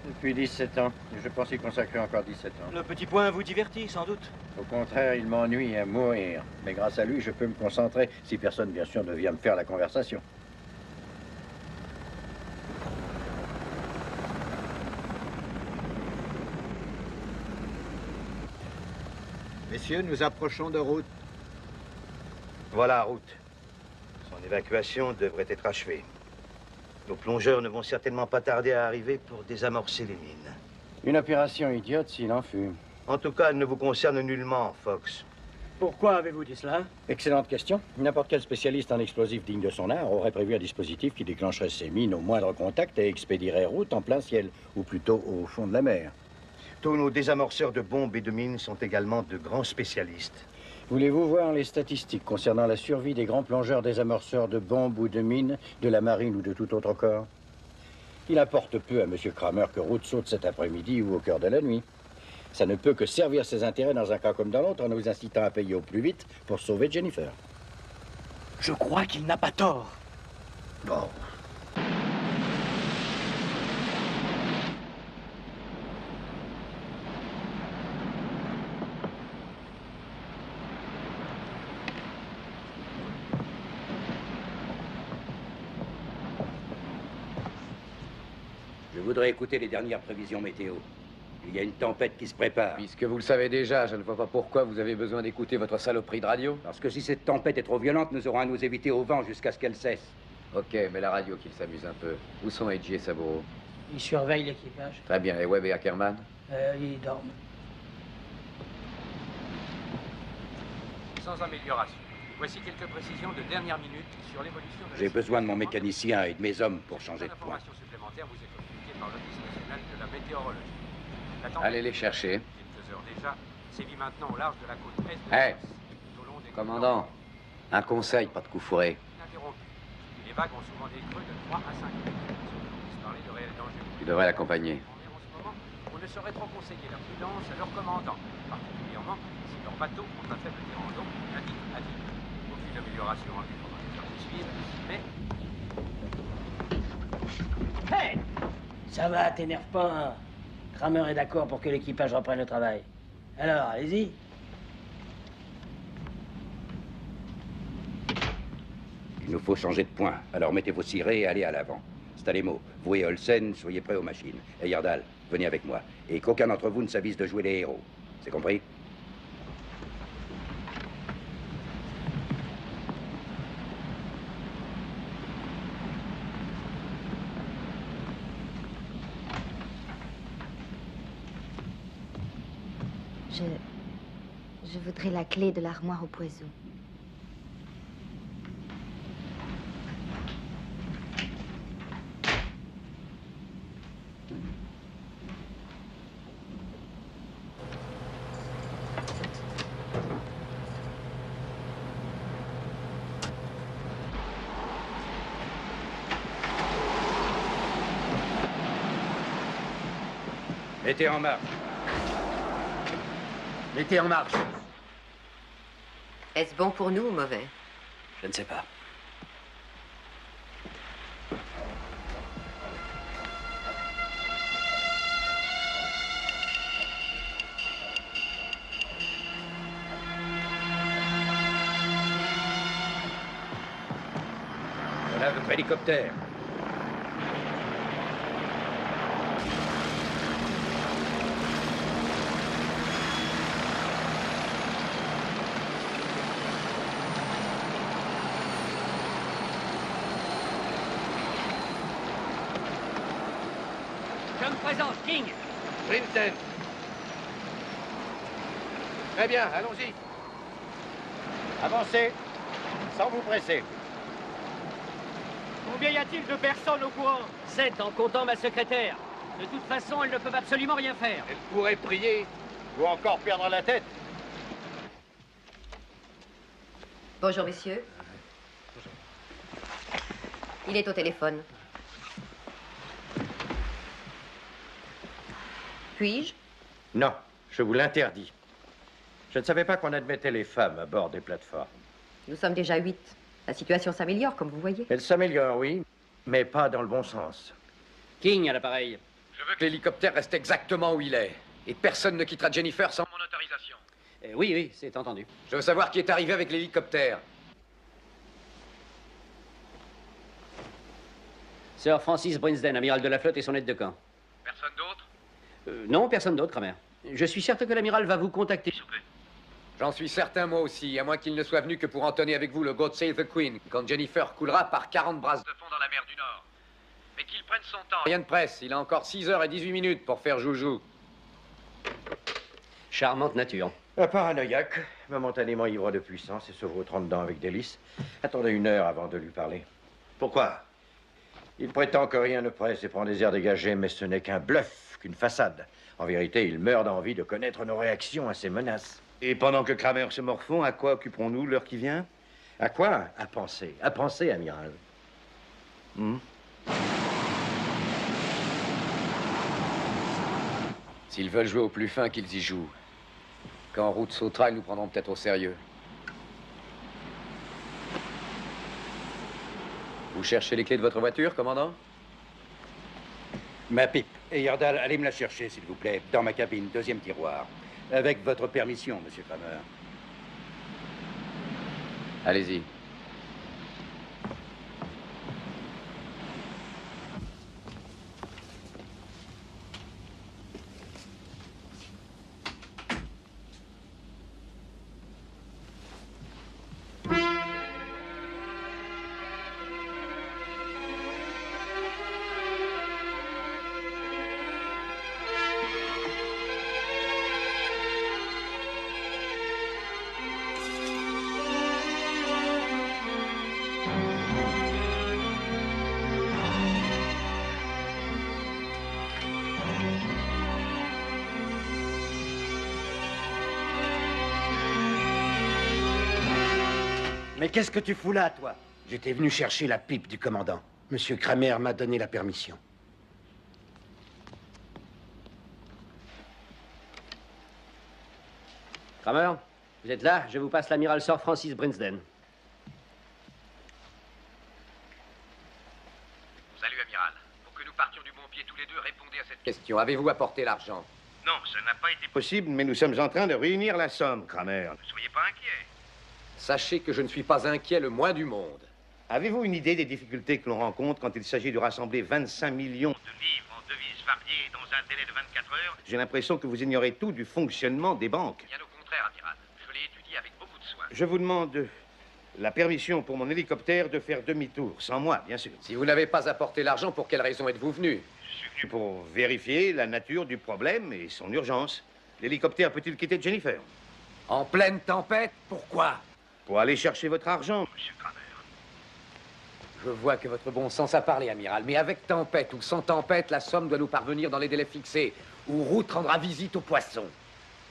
Depuis 17 ans. Je pense y consacrer encore 17 ans. Le petit point vous divertit, sans doute. Au contraire, il m'ennuie à mourir. Mais grâce à lui, je peux me concentrer, si personne, bien sûr, ne vient me faire la conversation. Messieurs, nous approchons de route. Voilà, route. Son évacuation devrait être achevée. Nos plongeurs ne vont certainement pas tarder à arriver pour désamorcer les mines. Une opération idiote s'il en fut. En tout cas, elle ne vous concerne nullement, Fox. Pourquoi avez-vous dit cela? Excellente question. N'importe quel spécialiste en explosifs digne de son art aurait prévu un dispositif qui déclencherait ces mines au moindre contact et expédierait route en plein ciel, ou plutôt au fond de la mer. Tous nos désamorceurs de bombes et de mines sont également de grands spécialistes. Voulez-vous voir les statistiques concernant la survie des grands plongeurs désamorceurs de bombes ou de mines, de la marine ou de tout autre corps? Il importe peu à M. Kramer que route saute cet après-midi ou au cœur de la nuit. Ça ne peut que servir ses intérêts dans un cas comme dans l'autre en nous incitant à payer au plus vite pour sauver Jennifer. Je crois qu'il n'a pas tort. Bon. Je voudrais écouter les dernières prévisions météo. Il y a une tempête qui se prépare. Puisque vous le savez déjà, je ne vois pas pourquoi vous avez besoin d'écouter votre saloperie de radio. Parce que si cette tempête est trop violente, nous aurons à nous éviter au vent jusqu'à ce qu'elle cesse. Ok, mais la radio qu'il s'amuse un peu. Où sont Edgy et Saburo? Ils surveillent l'équipage. Très bien, et Webb et Ackerman? Ils dorment. Sans amélioration. Voici quelques précisions de dernière minute sur l'évolution de la J'ai besoin de mon mécanicien et de mes hommes pour changer de point. information supplémentaire vous est communiquée par l'Office national de la météorologie. La tempête, Allez les chercher. quelques heures déjà, sévit maintenant au large de la côte est de Hé, tout au long des commandant, un conseil, pas de coup fourré. ininterrompus. Les vagues ont souvent des creux de 3 à 5 mètres. Ceux qui puissent parler de réels dangers. Tu devrais l'accompagner. En ce moment, on ne saurait trop conseiller la prudence à leurs commandants, particulièrement si leurs bateaux ont un faible terrain d'eau, indique à vide. Aucune amélioration en vue pendant les heures qui suivent, mais Hey! Ça va, t'énerve pas, hein. Kramer est d'accord pour que l'équipage reprenne le travail. Alors, allez-y. Il nous faut changer de point. Alors mettez vos cirés et allez à l'avant. Stalemo, vous et Olsen, soyez prêts aux machines. Et Yardal, venez avec moi. Et qu'aucun d'entre vous ne s'avise de jouer les héros. C'est compris? Je voudrais la clé de l'armoire au poison. Mettez en marche. Mettez en marche. Est-ce bon pour nous ou mauvais? Je ne sais pas. Voilà votre hélicoptère. Je me présente, King. Princeton. Très bien, allons-y. Avancez, sans vous presser. Combien y a-t-il de personnes au courant? 7 en comptant ma secrétaire. De toute façon, elles ne peuvent absolument rien faire. Elle pourrait prier ou encore perdre la tête. Bonjour, messieurs. Il est au téléphone. Puis-je? Non, je vous l'interdis. Je ne savais pas qu'on admettait les femmes à bord des plateformes. Nous sommes déjà 8. La situation s'améliore, comme vous voyez. Elle s'améliore, oui, Mais pas dans le bon sens. King à l'appareil. Je veux que L'hélicoptère reste exactement où il est. Et personne ne quittera Jennifer sans... mon autorisation. Oui, oui, c'est entendu. Je veux savoir qui est arrivé avec l'hélicoptère. Sir Francis Brinsden, amiral de la flotte et son aide de camp. Personne d'autre? Non, personne d'autre, Kramer. Je suis certain que l'amiral va vous contacter. J'en suis certain, moi aussi, à moins qu'il ne soit venu que pour entonner avec vous le God Save the Queen, quand Jennifer coulera par 40 brasses De fond dans la mer du Nord. Mais qu'il prenne son temps. Rien de presse, il a encore 6h18 pour faire joujou. Charmante nature. Un paranoïaque, momentanément ivre de puissance et se vautrant dedans avec délice. Attendez 1 heure avant de lui parler. Pourquoi? Il prétend que rien ne presse et prend des airs dégagés, mais ce n'est qu'un bluff, qu'une façade. En vérité, il meurt d'envie de connaître nos réactions à ces menaces. Et pendant que Kramer se morfond, à quoi occuperons-nous l'heure qui vient? À quoi? À penser, amiral. S'ils veulent jouer au plus fin, qu'ils y jouent. Quand Route sautera, ils nous prendront peut-être au sérieux. Vous cherchez les clés de votre voiture, commandant? Ma pipe. Et Yordal, allez me la chercher, s'il vous plaît, dans ma cabine, 2e tiroir. Avec votre permission, monsieur Kramer. Allez-y. Mais qu'est-ce que tu fous là, toi? J'étais venu chercher la pipe du commandant. Monsieur Kramer m'a donné la permission. Kramer, vous êtes là? Je vous passe l'amiral Sir Francis Brinsden. Salut, amiral. Pour que nous partions du bon pied tous les deux, répondez à cette Question, avez-vous apporté l'argent? Non, ça n'a pas été Possible, mais nous sommes en train de réunir la somme, Kramer. Ne soyez pas inquiet. Sachez que je ne suis pas inquiet le moins du monde. Avez-vous une idée des difficultés que l'on rencontre quand il s'agit de rassembler 25 millions De livres en devises variées dans un délai de 24 heures? J'ai l'impression que vous ignorez tout du fonctionnement des banques. Bien au contraire, amiral. Je l'ai étudié avec beaucoup de soin. Je vous demande la permission pour mon hélicoptère de faire demi-tour, sans moi, bien sûr. Si vous n'avez pas apporté l'argent, pour quelle raison êtes-vous venu? Je suis venu pour vérifier la nature du problème et son urgence. L'hélicoptère peut-il quitter Jennifer? En pleine tempête? Pourquoi? Pour aller chercher votre argent. Monsieur Kramer. Je vois que votre bon sens a parlé, amiral. Mais avec tempête ou sans tempête, la somme doit nous parvenir dans les délais fixés. Ou Route rendra visite aux poissons.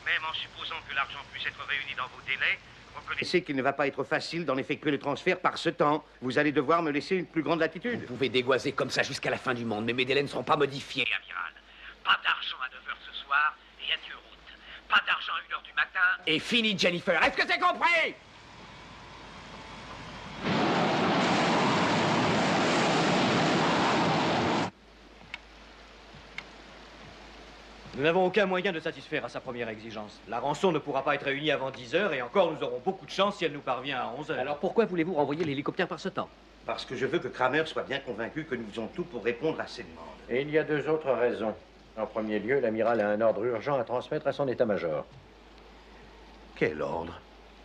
Même en supposant que l'argent puisse être réuni dans vos délais, Reconnaissez qu'il ne va pas être facile d'en effectuer le transfert par ce temps. Vous allez devoir me laisser une plus grande latitude. Vous pouvez dégoiser comme ça jusqu'à la fin du monde, mais mes délais ne seront pas modifiés. amiral, pas d'argent à 9h ce soir et adieu Route. Pas d'argent à 1h du matin. Et fini, Jennifer. Est-ce que c'est compris? Nous n'avons aucun moyen de satisfaire à sa première exigence. La rançon ne pourra pas être réunie avant 10 heures et encore nous aurons beaucoup de chance si elle nous parvient à 11 heures. Alors pourquoi voulez-vous renvoyer l'hélicoptère par ce temps? Parce que je veux que Kramer soit bien convaincu que nous faisons tout pour répondre à ses demandes. Et il y a 2 autres raisons. En premier lieu, l'amiral a un ordre urgent à transmettre à son état-major. Quel ordre?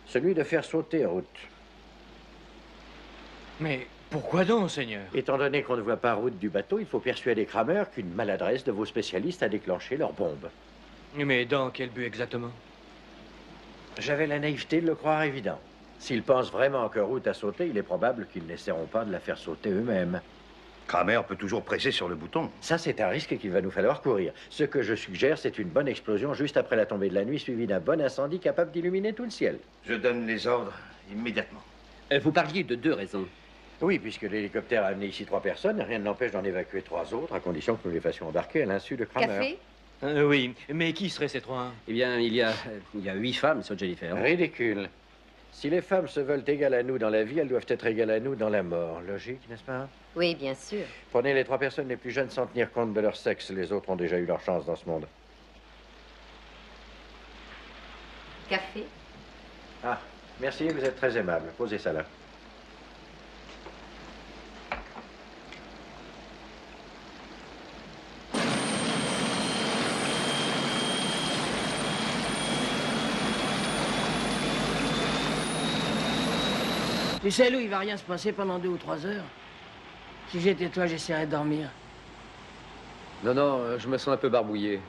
Celui de faire sauter Route. Mais pourquoi donc, Seigneur? Étant donné qu'on ne voit pas Route du bateau, il faut persuader Kramer qu'une maladresse de vos spécialistes a déclenché leur bombe. Mais dans quel but exactement? J'avais la naïveté de le croire évident. S'ils pensent vraiment que Route a sauté, il est probable qu'ils n'essaieront pas de la faire sauter eux-mêmes. Kramer peut toujours presser sur le bouton. Ça, c'est un risque qu'il va nous falloir courir. Ce que je suggère, c'est une bonne explosion juste après la tombée de la nuit, suivie d'un bon incendie capable d'illuminer tout le ciel. Je donne les ordres immédiatement. Vous parliez de 2 raisons. Oui, puisque l'hélicoptère a amené ici 3 personnes, rien ne l'empêche d'en évacuer 3 autres, à condition que nous les fassions embarquer à l'insu de Kramer. Café? Oui, mais qui seraient ces 3? Eh bien, il y a 8 femmes sur Jennifer. Ridicule. Si les femmes se veulent égales à nous dans la vie, elles doivent être égales à nous dans la mort. Logique, n'est-ce pas? Oui, bien sûr. Prenez les 3 personnes les plus jeunes sans tenir compte de leur sexe. Les autres ont déjà eu leur chance dans ce monde. Café? Ah, merci, vous êtes très aimable. Posez ça là. Tu sais, Lou, il va rien se passer pendant 2 ou 3 heures. Si j'étais toi, j'essaierais de dormir. Non, non, je me sens un peu barbouillé.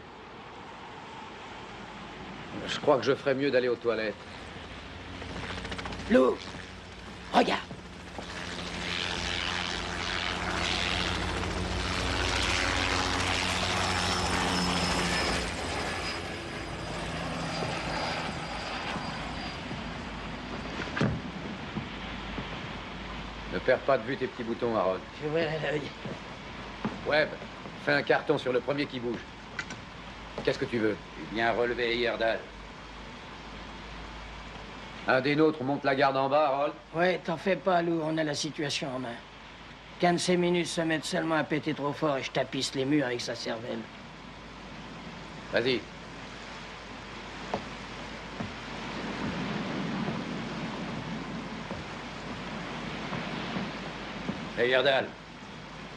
Je crois que je ferais mieux d'aller aux toilettes. Lou, regarde. Ne perds pas de vue tes petits boutons, Harold. Je verrai l'œil. Webb, fais un carton sur le premier qui bouge. Qu'est-ce que tu veux? Tu viens relever Heyerdahl. Un des nôtres monte la garde en bas, Harold. Ouais, t'en fais pas, Lou, on a la situation en main. Qu'un de ces minutes se mette seulement à péter trop fort et je tapisse les murs avec sa cervelle. Vas-y. Heyerdahl,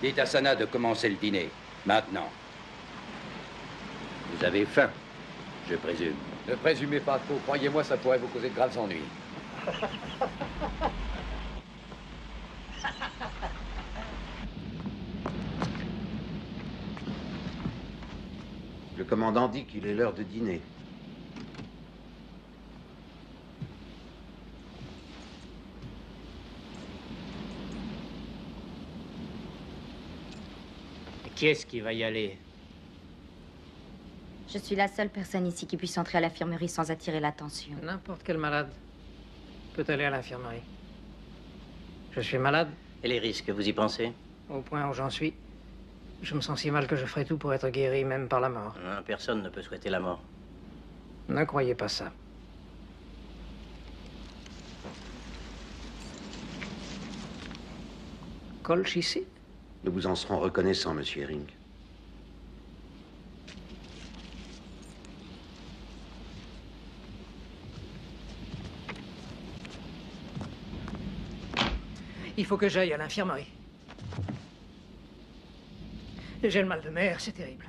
dites à Sana de commencer le dîner. Maintenant. Vous avez faim, je présume. Ne présumez pas trop. Croyez-moi, ça pourrait vous causer de graves ennuis. Le commandant dit qu'il est l'heure de dîner. Qui est-ce qui va y aller? Je suis la seule personne ici qui puisse entrer à l'infirmerie sans attirer l'attention. N'importe quel malade peut aller à l'infirmerie. Je suis malade. Et les risques, vous y pensez? Au point où j'en suis, je me sens si mal que je ferai tout pour être guéri, même par la mort. Personne ne peut souhaiter la mort. Ne croyez pas ça. Colchicine? Nous vous en serons reconnaissants, monsieur Herring. Il faut que j'aille à l'infirmerie. J'ai le mal de mer, c'est terrible.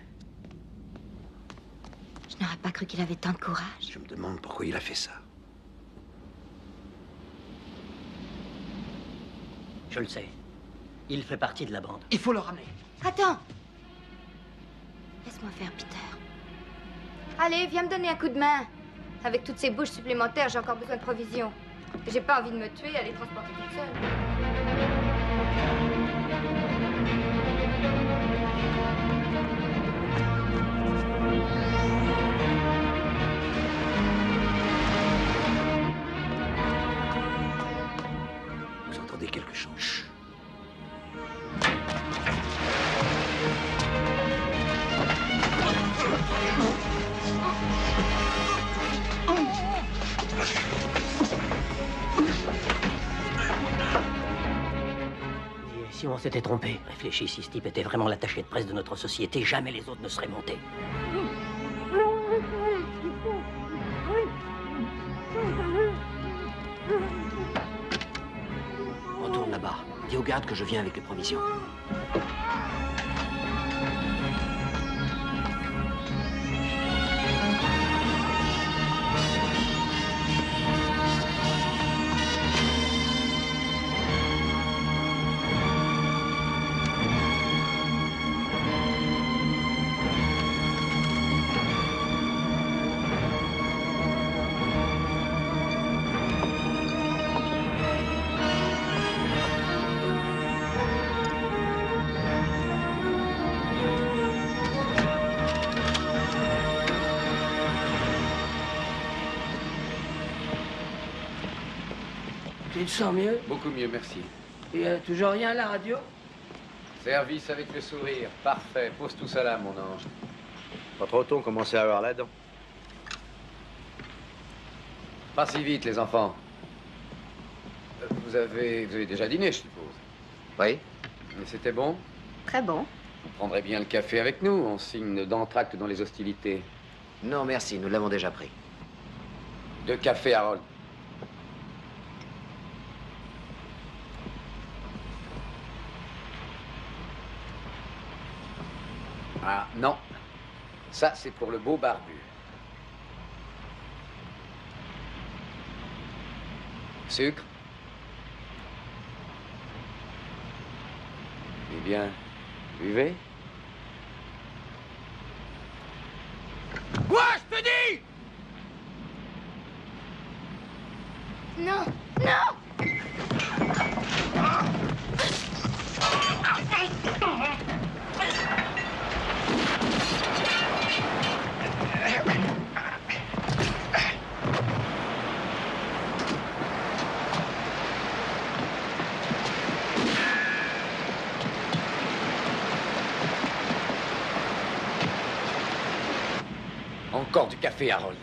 Je n'aurais pas cru qu'il avait tant de courage. Je me demande pourquoi il a fait ça. Je le sais. Il fait partie de la bande. Il faut le ramener. Attends. Laisse-moi faire, Peter. Allez, viens me donner un coup de main. Avec toutes ces bouches supplémentaires, j'ai encore besoin de provisions. J'ai pas envie de me tuer à les transporter toute seule. Vous entendez quelque chose? Chut. Si on s'était trompé, réfléchis, si ce type était vraiment l'attaché de presse de notre société, jamais les autres ne seraient montés. Retourne là-bas. Dis aux gardes que je viens avec les provisions. Tu te sens mieux? Beaucoup mieux, merci. Et toujours rien à la radio? Service avec le sourire. Parfait. Pose tout ça là, mon ange. Pas trop tôt, on commençait à avoir la dent. Pas si vite, les enfants. vous avez déjà dîné, je suppose. Oui. Mais c'était bon? Très bon. Vous prendrez bien le café avec nous, en signe d'entracte dans les hostilités. Non, merci, nous l'avons déjà pris. 2 cafés, Harold. Ah, non. Ça, c'est pour le beau barbu. Sucre? Eh bien, buvez. Quoi, je te dis? Non, non! Encore du café, Harold.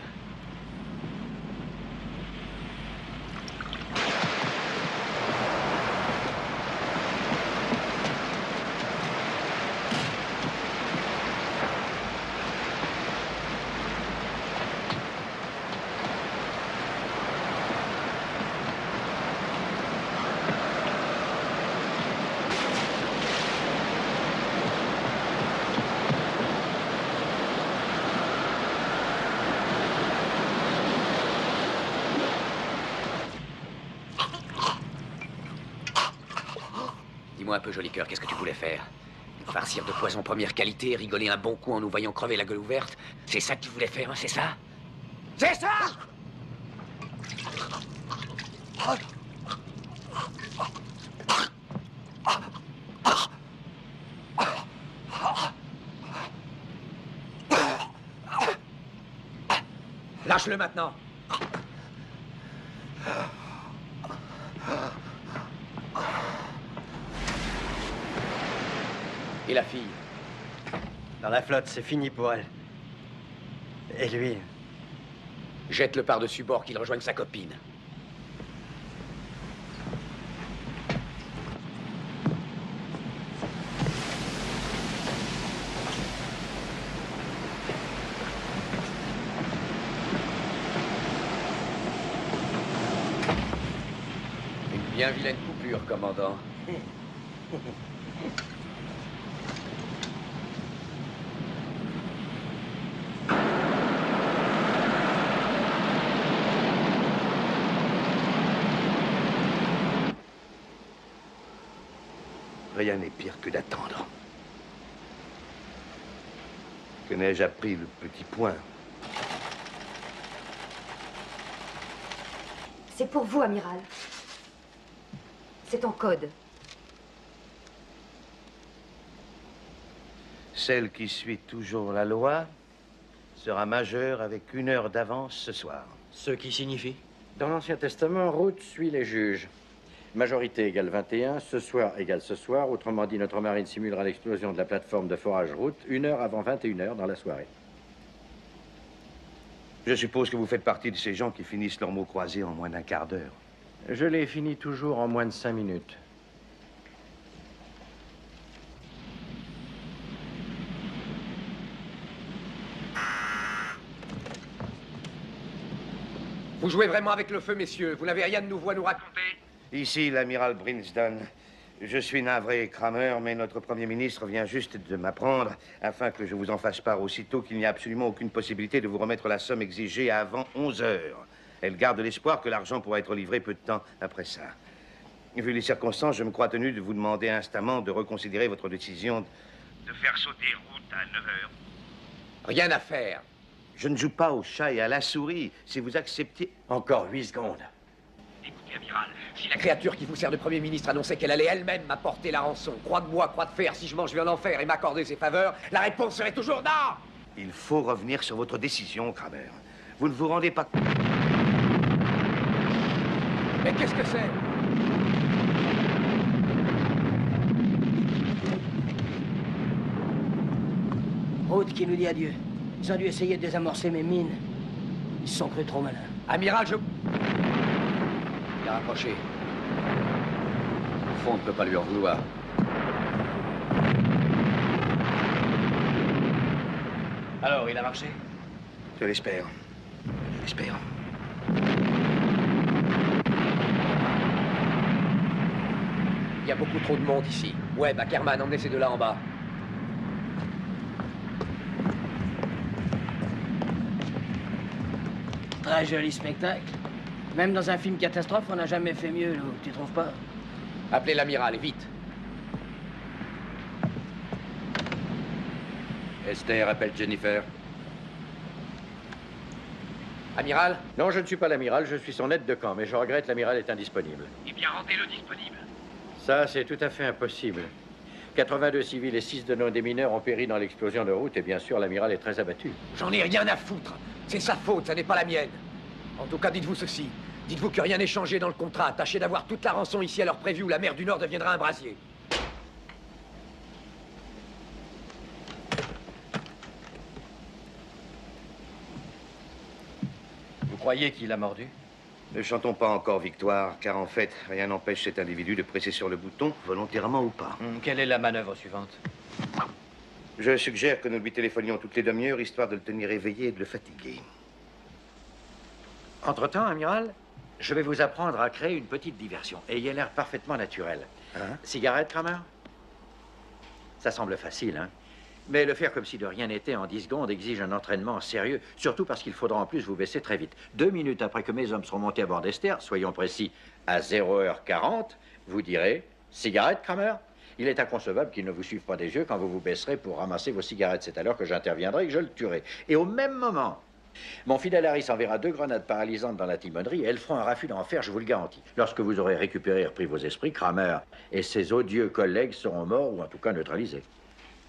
Dis-moi un peu, joli cœur, qu'est-ce que tu voulais faire? Nous farcir de poison première qualité, rigoler un bon coup en nous voyant crever la gueule ouverte? C'est ça que tu voulais faire, hein, c'est ça? C'est ça! Lâche-le maintenant! Et la fille? Dans la flotte, c'est fini pour elle. Et lui? Jette-le par-dessus bord qu'il rejoigne sa copine. Une bien vilaine coupure, commandant. Rien n'est pire que d'attendre. Que n'ai-je appris le petit point? C'est pour vous, amiral. C'est en code. Celle qui suit toujours la loi sera majeure avec 1 heure d'avance ce soir. Ce qui signifie? Dans l'Ancien Testament, Ruth suit les juges. Majorité égale 21, ce soir égale ce soir. Autrement dit, notre marine simulera l'explosion de la plateforme de forage Ruth 1 heure avant 21 heures dans la soirée. Je suppose que vous faites partie de ces gens qui finissent leurs mots croisés en moins d'1 quart d'heure. Je les finis toujours en moins de 5 minutes. Vous jouez vraiment avec le feu, messieurs. Vous n'avez rien de nouveau à nous raconter? Ici, l'amiral Brinsden. Je suis navré, Kramer, mais notre Premier ministre vient juste de m'apprendre, afin que je vous en fasse part aussitôt, qu'il n'y a absolument aucune possibilité de vous remettre la somme exigée avant 11 heures. Elle garde l'espoir que l'argent pourra être livré peu de temps après ça. Vu les circonstances, je me crois tenu de vous demander instamment de reconsidérer votre décision de faire sauter Route à 9 heures. Rien à faire. Je ne joue pas au chat et à la souris. Si vous acceptez... Encore 8 secondes. Écoutez, amiral, Si la créature qui vous sert de Premier ministre annonçait qu'elle allait elle-même m'apporter la rançon, croix de bois, croix de fer, si je mange en enfer et m'accorder ses faveurs, la réponse serait toujours non! Il faut revenir sur votre décision, Kramer. Vous ne vous rendez pas... Mais qu'est-ce que c'est? Ruth qui nous dit adieu. Ils ont dû essayer de désamorcer mes mines. Ils se sont crus trop malins. Amiral, il a rapproché. fond, on ne peut pas lui en vouloir. Alors, il a marché? Je l'espère. Je l'espère. Il y a beaucoup trop de monde ici. Ouais, Ackerman, emmenez ces deux-là en bas. Très joli spectacle. Même dans un film catastrophe, on n'a jamais fait mieux, Lou. Tu trouves pas? Appelez l'amiral, et vite. Esther, appelle Jennifer. Amiral? Non, je ne suis pas l'amiral, je suis son aide de camp, mais je regrette, l'amiral est indisponible. Eh bien, rendez-le disponible. Ça, c'est tout à fait impossible. 82 civils et 6 de nos démineurs ont péri dans l'explosion de route, et bien sûr, l'amiral est très abattu. J'en ai rien à foutre. C'est sa faute, ça n'est pas la mienne. En tout cas, dites-vous ceci. Dites-vous que rien n'est changé dans le contrat. Tâchez d'avoir toute la rançon ici à l'heure prévue où la mer du Nord deviendra un brasier. Vous croyez qu'il a mordu? Ne chantons pas encore victoire, car en fait, rien n'empêche cet individu de presser sur le bouton, volontairement ou pas. Quelle est la manœuvre suivante? Je suggère que nous lui téléphonions toutes les demi-heures, histoire de le tenir éveillé et de le fatiguer. Entre-temps, amiral, je vais vous apprendre à créer une petite diversion. Ayez l'air parfaitement naturel. Hein? Cigarette, Kramer? Ça semble facile, hein? Mais le faire comme si de rien n'était en 10 secondes exige un entraînement sérieux, surtout parce qu'il faudra en plus vous baisser très vite. 2 minutes après que mes hommes seront montés à bord d'Esther, soyons précis, à 0h40, vous direz « Cigarette, Kramer ?» Il est inconcevable qu'ils ne vous suivent pas des yeux quand vous vous baisserez pour ramasser vos cigarettes. C'est alors que j'interviendrai et que je le tuerai. Et au même moment, mon fidèle Harris enverra 2 grenades paralysantes dans la timonerie et elles feront un raffut d'enfer, je vous le garantis. Lorsque vous aurez récupéré et repris vos esprits, Kramer et ses odieux collègues seront morts ou en tout cas neutralisés.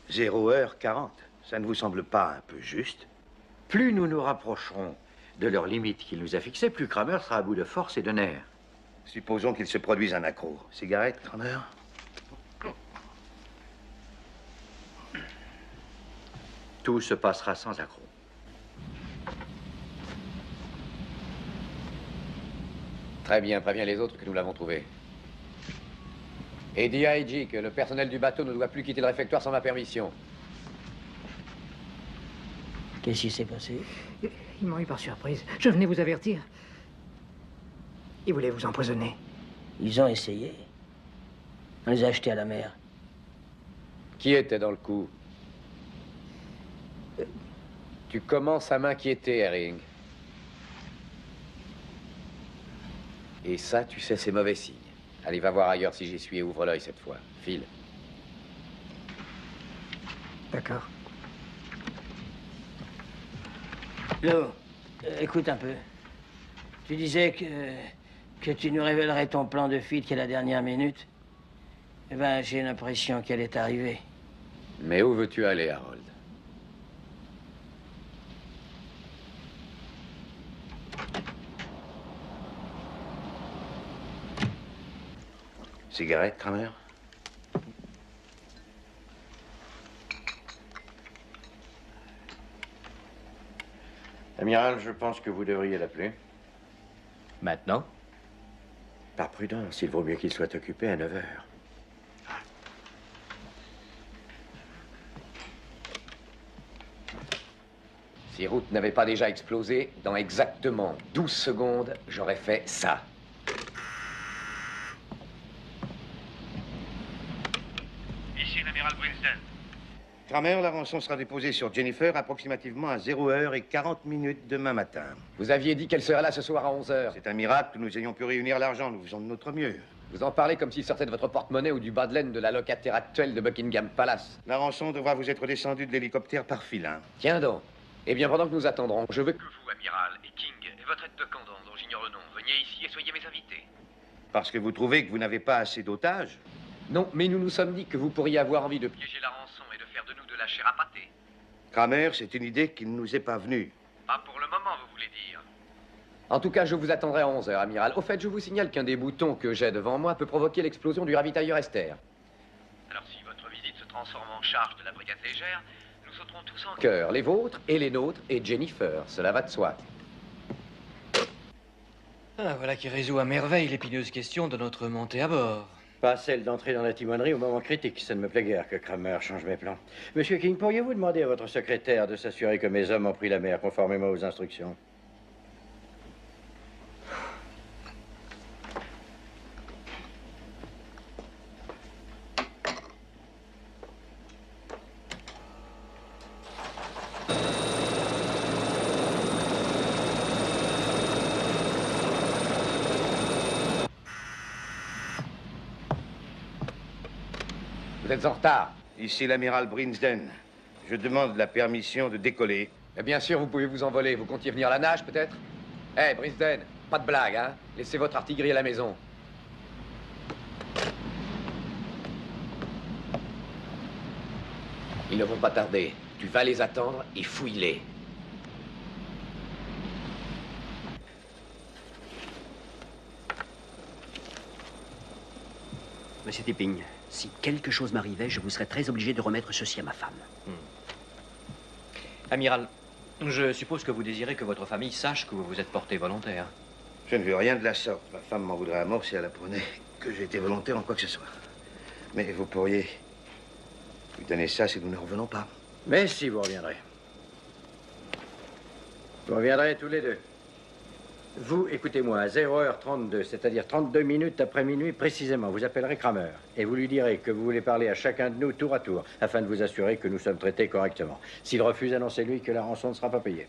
0h40, ça ne vous semble pas un peu juste? Plus nous nous rapprocherons de leur limite qu'il nous a fixée, plus Kramer sera à bout de force et de nerfs. Supposons qu'il se produise un accro. Cigarette, Kramer? Tout se passera sans accroc. Très bien, préviens les autres que nous l'avons trouvé. Et dis à Eiji que le personnel du bateau ne doit plus quitter le réfectoire sans ma permission. Qu'est-ce qui s'est passé? Ils m'ont eu par surprise. Je venais vous avertir. Ils voulaient vous empoisonner. Ils ont essayé. On les a achetés à la mer. Qui était dans le coup? Tu commences à m'inquiéter, Herring. Et ça, tu sais, c'est mauvais signe. Allez, va voir ailleurs si j'y suis et ouvre l'œil cette fois. File. D'accord. Lou, écoute un peu. Tu disais que tu nous révélerais ton plan de fuite qu'à la dernière minute. Eh ben, j'ai l'impression qu'elle est arrivée. Mais où veux-tu aller, Harold? Cigarette, Kramer? Amiral, je pense que vous devriez l'appeler. Maintenant? Par prudence, il vaut mieux qu'il soit occupé à 9h. Si Route n'avait pas déjà explosé, dans exactement 12 secondes, j'aurais fait ça. Ici l'amiral Winston. Kramer, la rançon sera déposée sur Jennifer approximativement à 0h40 demain matin. Vous aviez dit qu'elle serait là ce soir à 11h. C'est un miracle que nous ayons pu réunir l'argent. Nous faisons de notre mieux. Vous en parlez comme s'il sortait de votre porte-monnaie ou du bas de laine de la locataire actuelle de Buckingham Palace. La rançon devra vous être descendue de l'hélicoptère par filin. Tiens donc. Eh bien, pendant que nous attendrons, je veux que vous, amiral, et King, et votre aide de camp dont j'ignore le nom, veniez ici et soyez mes invités. Parce que vous trouvez que vous n'avez pas assez d'otages? Non, mais nous nous sommes dit que vous pourriez avoir envie de piéger la rançon et de faire de nous de la chair à pâté. Kramer, c'est une idée qui ne nous est pas venue. Pas pour le moment, vous voulez dire. En tout cas, je vous attendrai à 11h, amiral. Au fait, je vous signale qu'un des boutons que j'ai devant moi peut provoquer l'explosion du ravitailleur Esther. Alors si votre visite se transforme en charge de la brigade légère, nous sauterons tous en cœur, les vôtres et les nôtres et Jennifer, cela va de soi. Ah, voilà qui résout à merveille l'épineuse question de notre montée à bord. Pas celle d'entrer dans la timonerie au moment critique. Ça ne me plaît guère que Kramer change mes plans. Monsieur King, pourriez-vous demander à votre secrétaire de s'assurer que mes hommes ont pris la mer conformément aux instructions? Vous êtes en retard. Ici l'amiral Brinsden. Je demande la permission de décoller. Mais bien sûr, vous pouvez vous envoler. Vous comptiez venir à la nage, peut-être? Eh, Brinsden, pas de blague, hein? Laissez votre artillerie à la maison. Ils ne vont pas tarder. Tu vas les attendre et fouille-les. Monsieur Tipping, si quelque chose m'arrivait, je vous serais très obligé de remettre ceci à ma femme. Amiral, je suppose que vous désirez que votre famille sache que vous vous êtes porté volontaire. Je ne veux rien de la sorte. Ma femme m'en voudrait à mort si elle apprenait que j'ai été volontaire en quoi que ce soit. Mais vous pourriez lui donner ça si nous ne revenons pas. Mais si, vous reviendrez. Vous reviendrez tous les deux. Vous, écoutez-moi, à 0h32, c'est-à-dire 32 minutes après minuit précisément, vous appellerez Kramer et vous lui direz que vous voulez parler à chacun de nous tour à tour, afin de vous assurer que nous sommes traités correctement. S'il refuse, annoncez-lui que la rançon ne sera pas payée.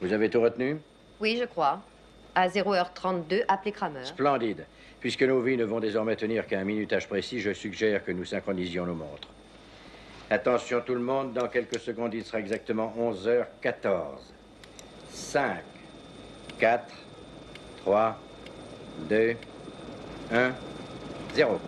Vous avez tout retenu? Oui, je crois. À 0h32, appelez Kramer. Splendide. Puisque nos vies ne vont désormais tenir qu'à un minutage précis, je suggère que nous synchronisions nos montres. Attention tout le monde, dans quelques secondes, il sera exactement 11h14. 5, 4, 3, 2, 1, 0.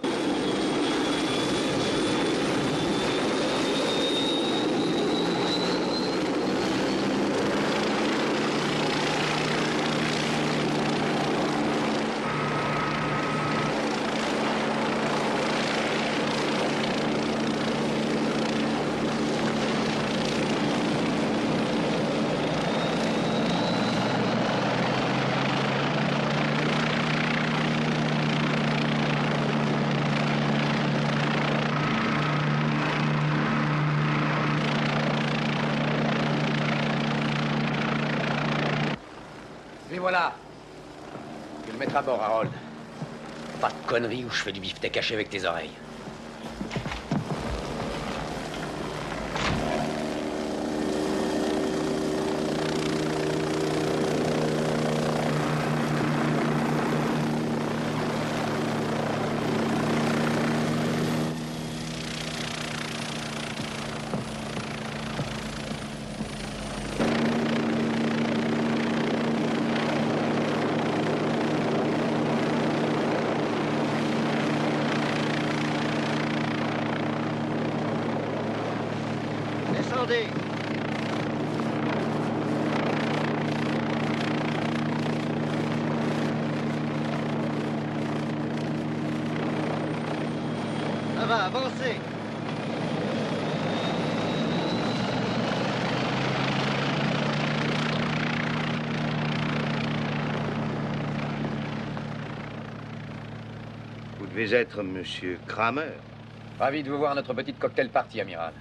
Et voilà. Je vais le mettre à bord, Harold. Pas de conneries où je fais du beefsteak caché avec tes oreilles. Descendez. Ça va, avancez. Vous devez être Monsieur Kramer. Ravi de vous voir à notre petite cocktail party, amiral.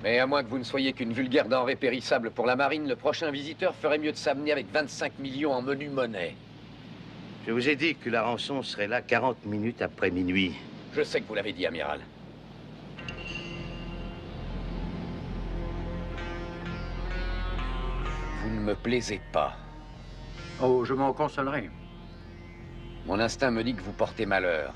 Mais à moins que vous ne soyez qu'une vulgaire denrée périssable pour la marine, le prochain visiteur ferait mieux de s'amener avec 25 millions en menu monnaie. Je vous ai dit que la rançon serait là 40 minutes après minuit. Je sais que vous l'avez dit, amiral. Vous ne me plaisez pas. Oh, je m'en consolerai. Mon instinct me dit que vous portez malheur.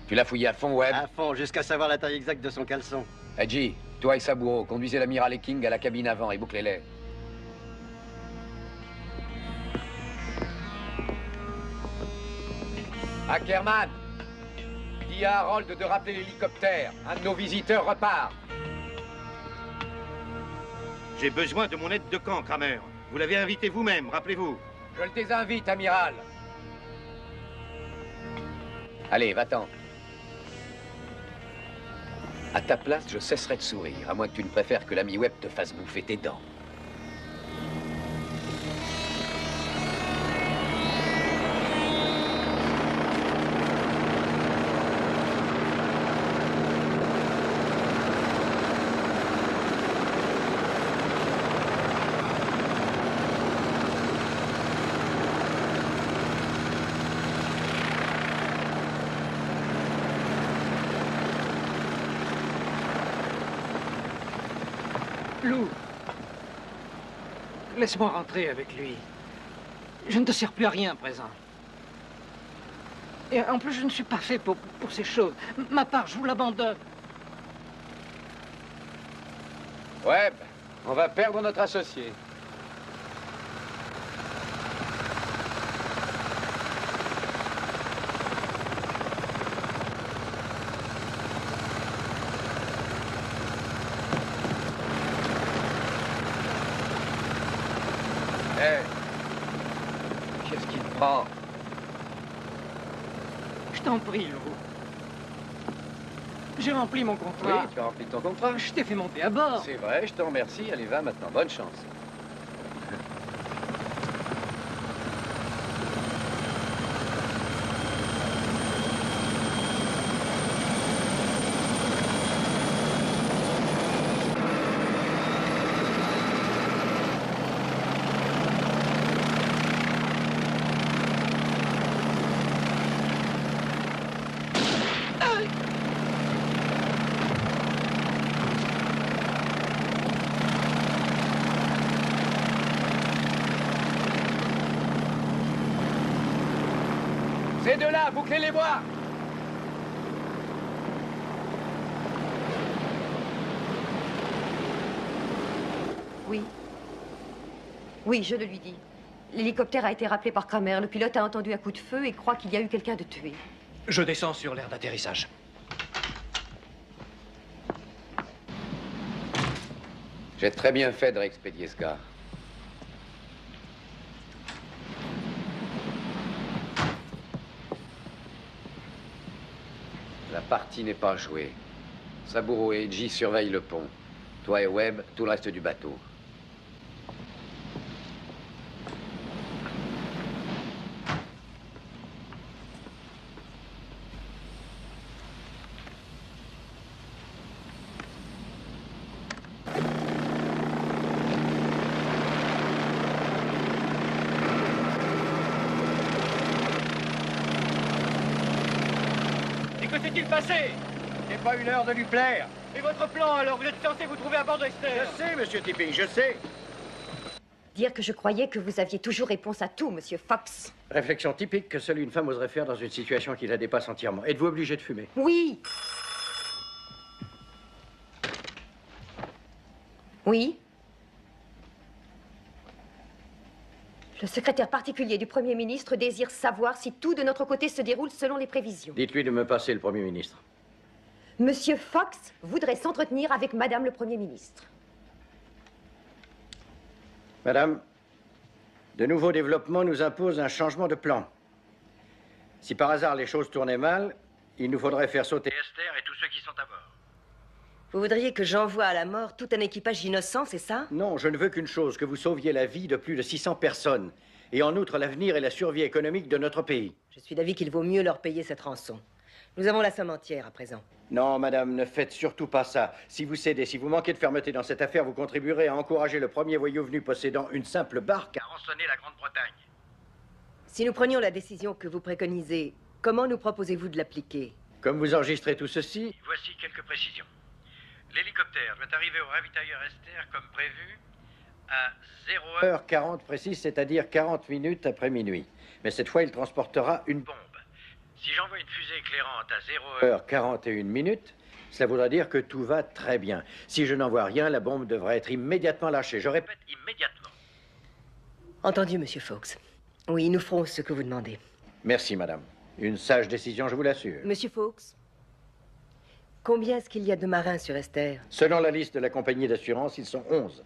Tu l'as fouillé à fond, Webb? À fond, jusqu'à savoir la taille exacte de son caleçon. Hadji, toi et Saburo, conduisez l'amiral et King à la cabine avant et bouclez-les. Ackerman, dis à Harold de rappeler l'hélicoptère. Un de nos visiteurs repart. J'ai besoin de mon aide de camp, Kramer. Vous l'avez invité vous-même, rappelez-vous. Je le désinvite, amiral. Allez, va-t'en. À ta place, je cesserai de sourire, à moins que tu ne préfères que l'ami Webb te fasse bouffer tes dents. Lou, laisse-moi rentrer avec lui. Je ne te sers plus à rien à présent. Et en plus, je ne suis pas fait pour ces choses. Ma part, je vous l'abandonne. Webb, on va perdre notre associé. Hé, qu'est-ce qu'il te prend? Je t'en prie, Lou. J'ai rempli mon contrat. Oui, tu as rempli ton contrat. Je t'ai fait monter à bord. C'est vrai, je te remercie. Allez, va maintenant. Bonne chance. Ces deux-là, bouclez-les-moi! Oui. Oui, je le lui dis. L'hélicoptère a été rappelé par Kramer. Le pilote a entendu un coup de feu et croit qu'il y a eu quelqu'un de tué. Je descends sur l'aire d'atterrissage. J'ai très bien fait de réexpédier ce gars. La partie n'est pas jouée. Saburo et Eiji surveillent le pont. Toi et Webb, tout le reste du bateau. Que s'est-il passé? C'est pas une heure de lui plaire. Et votre plan, alors? Vous êtes censé vous trouver à bord d'Esther? Je sais, monsieur Tipping, je sais. Dire que je croyais que vous aviez toujours réponse à tout, monsieur Fox. Réflexion typique que seule une femme oserait faire dans une situation qui la dépasse entièrement. Êtes-vous obligé de fumer? Oui. Oui. Le secrétaire particulier du Premier ministre désire savoir si tout de notre côté se déroule selon les prévisions. Dites-lui de me passer le Premier ministre. Monsieur Fox voudrait s'entretenir avec Madame le Premier ministre. Madame, de nouveaux développements nous imposent un changement de plan. Si par hasard les choses tournaient mal, il nous faudrait faire sauter Esther et tous ceux qui sont à bord. Vous voudriez que j'envoie à la mort tout un équipage innocent, c'est ça? Non, je ne veux qu'une chose, que vous sauviez la vie de plus de 600 personnes. Et en outre, l'avenir et la survie économique de notre pays. Je suis d'avis qu'il vaut mieux leur payer cette rançon. Nous avons la somme entière à présent. Non, madame, ne faites surtout pas ça. Si vous cédez, si vous manquez de fermeté dans cette affaire, vous contribuerez à encourager le premier voyou venu possédant une simple barque à rançonner la Grande-Bretagne. Si nous prenions la décision que vous préconisez, comment nous proposez-vous de l'appliquer? Comme vous enregistrez tout ceci, voici quelques précisions. L'hélicoptère doit arriver au ravitailleur Esther comme prévu à 0h40 précise, c'est-à-dire 40 minutes après minuit. Mais cette fois, il transportera une bombe. Si j'envoie une fusée éclairante à 0h41 minutes, cela voudra dire que tout va très bien. Si je n'envoie rien, la bombe devrait être immédiatement lâchée. Je répète, immédiatement. Entendu, monsieur Fox. Oui, nous ferons ce que vous demandez. Merci, madame. Une sage décision, je vous l'assure. Monsieur Fox, combien est-ce qu'il y a de marins sur Esther? Selon la liste de la compagnie d'assurance, ils sont 11.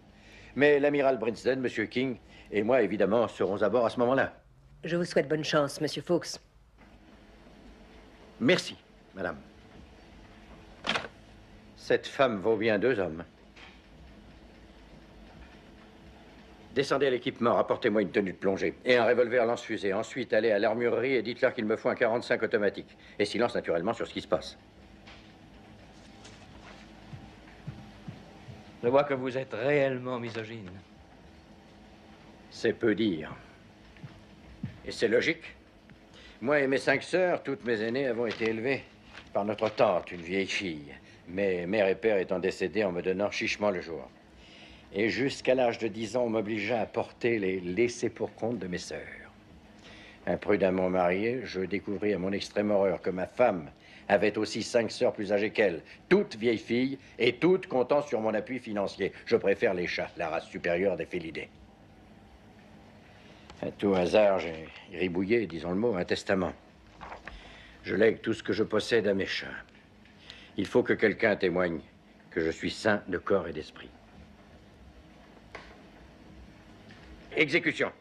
Mais l'amiral Brinsden, monsieur King et moi, évidemment, serons à bord à ce moment-là. Je vous souhaite bonne chance, monsieur Fox. Merci, madame. Cette femme vaut bien 2 hommes. Descendez à l'équipement, rapportez-moi une tenue de plongée et un revolver lance-fusée. Ensuite, allez à l'armurerie et dites-leur qu'il me faut un 45 automatique. Et silence, naturellement, sur ce qui se passe. Je vois que vous êtes réellement misogyne. C'est peu dire. Et c'est logique. Moi et mes 5 sœurs, toutes mes aînées, avons été élevées par notre tante, une vieille fille. Mais mère et père étant décédés en me donnant chichement le jour. Et jusqu'à l'âge de 10 ans, on m'obligea à porter les laissés pour compte de mes sœurs. Imprudemment marié, je découvris à mon extrême horreur que ma femme avait aussi 5 sœurs plus âgées qu'elle, toutes vieilles filles et toutes comptant sur mon appui financier. Je préfère les chats, la race supérieure des félidés. À tout hasard, j'ai gribouillé, disons le mot, un testament. Je lègue tout ce que je possède à mes chats. Il faut que quelqu'un témoigne que je suis sain de corps et d'esprit. Exécution.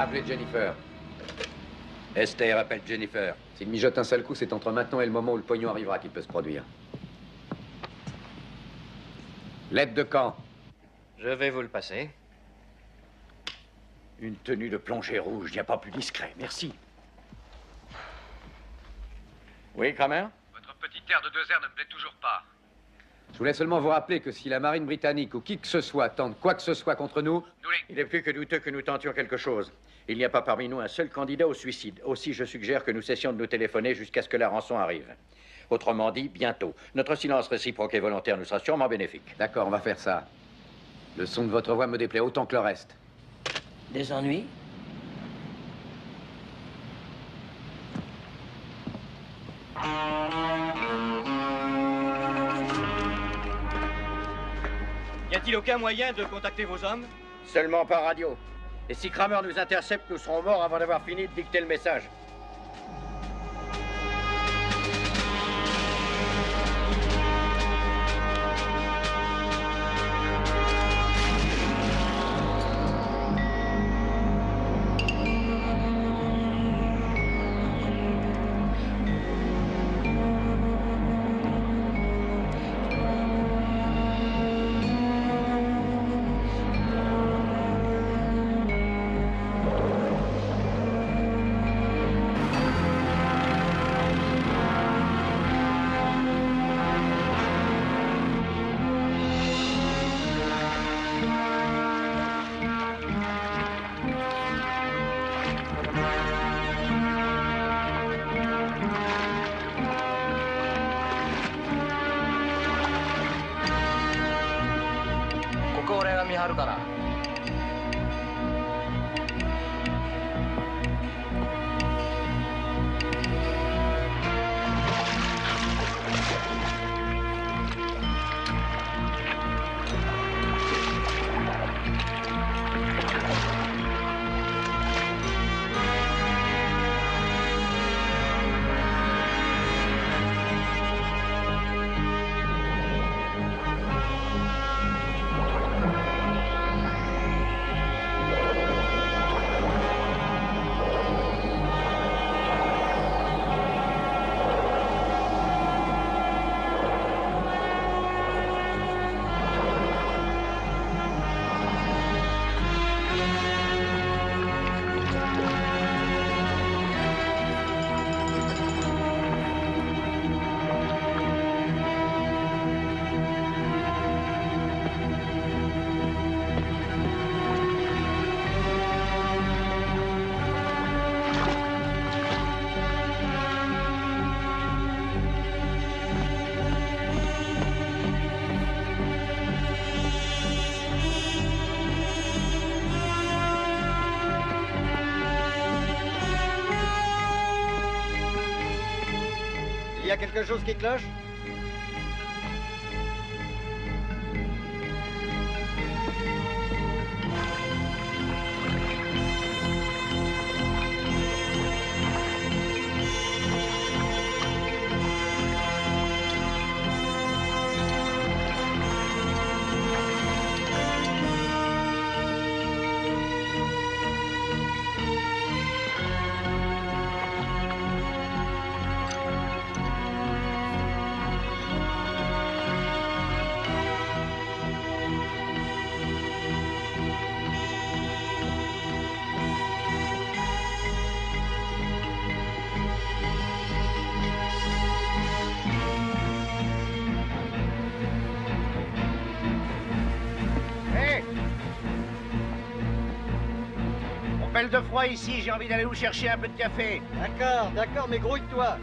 Appelez Jennifer. Esther, appelle Jennifer. S'il mijote un seul coup, c'est entre maintenant et le moment où le pognon arrivera qu'il peut se produire. L'aide de camp. Je vais vous le passer. Une tenue de plongée rouge, il n'y a pas plus discret. Merci. Oui, Kramer? Votre petite terre de 2 airs ne me plaît toujours pas. Je voulais seulement vous rappeler que si la marine britannique ou qui que ce soit tente quoi que ce soit contre nous... Il est plus que douteux que nous tentions quelque chose. Il n'y a pas parmi nous un seul candidat au suicide. Aussi, je suggère que nous cessions de nous téléphoner jusqu'à ce que la rançon arrive. Autrement dit, bientôt. Notre silence réciproque et volontaire nous sera sûrement bénéfique. D'accord, on va faire ça. Le son de votre voix me déplaît autant que le reste. Des ennuis? Y a-t-il aucun moyen de contacter vos hommes? Seulement par radio. Et si Kramer nous intercepte, nous serons morts avant d'avoir fini de dicter le message. y a quelque chose qui cloche? De froid ici, j'ai envie d'aller vous chercher un peu de café. D'accord, d'accord, mais grouille-toi.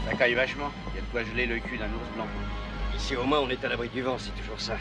Ça caille vachement. Il y a de quoi geler le cul d'un ours blanc. Ici, au moins, on est à l'abri du vent, c'est toujours ça.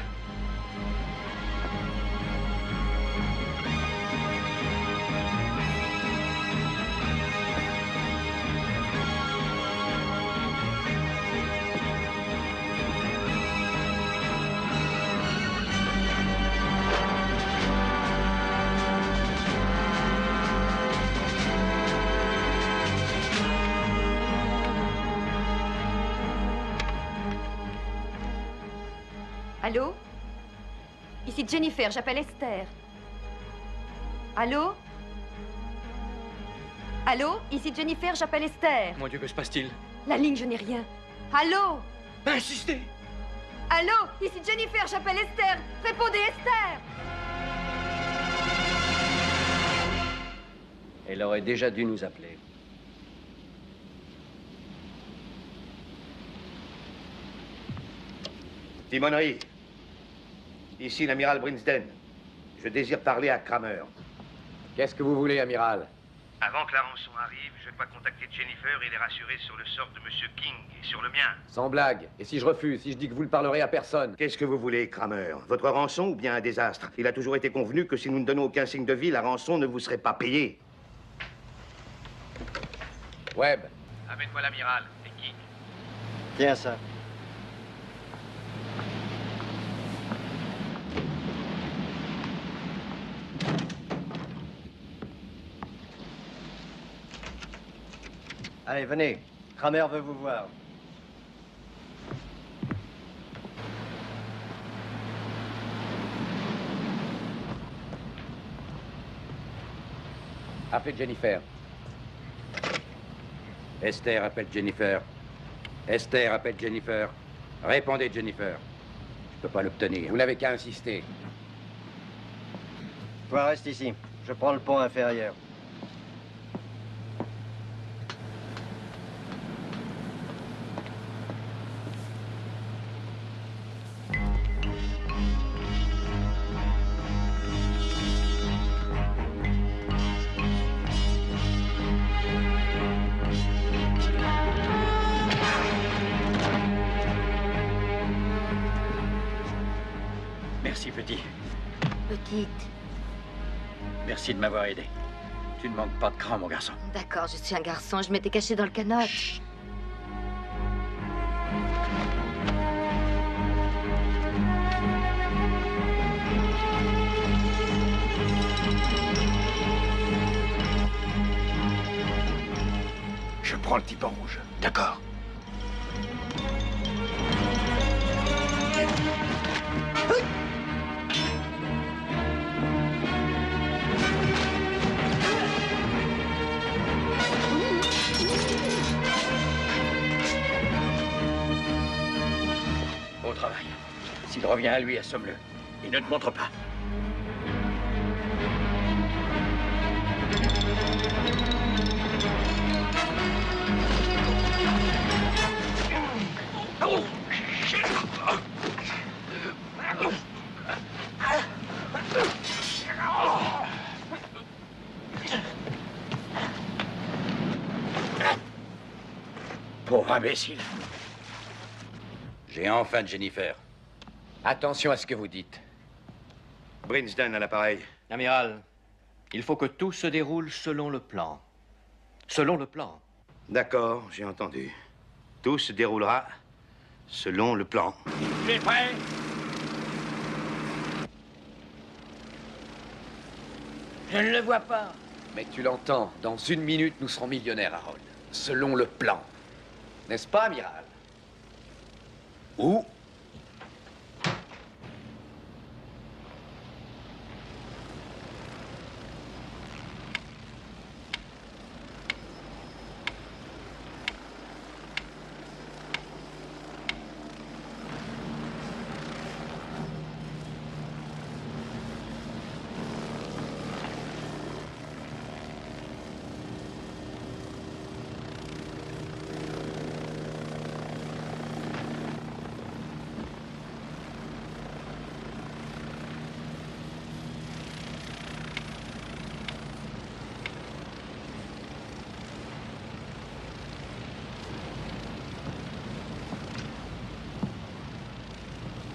Allô? Ici Jennifer, j'appelle Esther. Allô? Allô? Ici Jennifer, j'appelle Esther. Mon Dieu, que se passe-t-il? La ligne, je n'ai rien. Allô? Insistez! Allô? Ici Jennifer, j'appelle Esther. Répondez, Esther! Elle aurait déjà dû nous appeler. Timonerie. Ici l'amiral Brinsden. Je désire parler à Kramer. Qu'est-ce que vous voulez, amiral? Avant que la rançon arrive, je dois contacter Jennifer et les rassurer sur le sort de Monsieur King et sur le mien. Sans blague. Et si je refuse, si je dis que vous ne parlerez à personne? Qu'est-ce que vous voulez, Kramer? Votre rançon ou bien un désastre? Il a toujours été convenu que si nous ne donnons aucun signe de vie, la rançon ne vous serait pas payée. Webb. Amène-moi l'amiral et King. Tiens ça. Allez, venez. Kramer veut vous voir. Appelez Jennifer. Esther appelle Jennifer. Esther appelle Jennifer. Répondez, Jennifer. Je peux pas l'obtenir. Vous n'avez qu'à insister. Toi, reste ici. Je prends le pont inférieur. Merci, petit. Petite. Merci de m'avoir aidé. Tu ne manques pas de cran, mon garçon. D'accord, je suis un garçon. Je m'étais caché dans le canot. Chut. prends le type en rouge. D'accord. Au travail. S'il revient à lui, assomme-le. Il ne te montre pas. Pauvre imbécile. J'ai enfin Jennifer. Attention à ce que vous dites. Brinsden à l'appareil. Amiral, il faut que tout se déroule selon le plan. Selon le plan. D'accord, j'ai entendu. Tout se déroulera selon le plan. Tu es prêt? Je ne le vois pas. Mais tu l'entends, dans 1 minute, nous serons millionnaires, Harold. Selon le plan. N'est-ce pas, amiral? Où?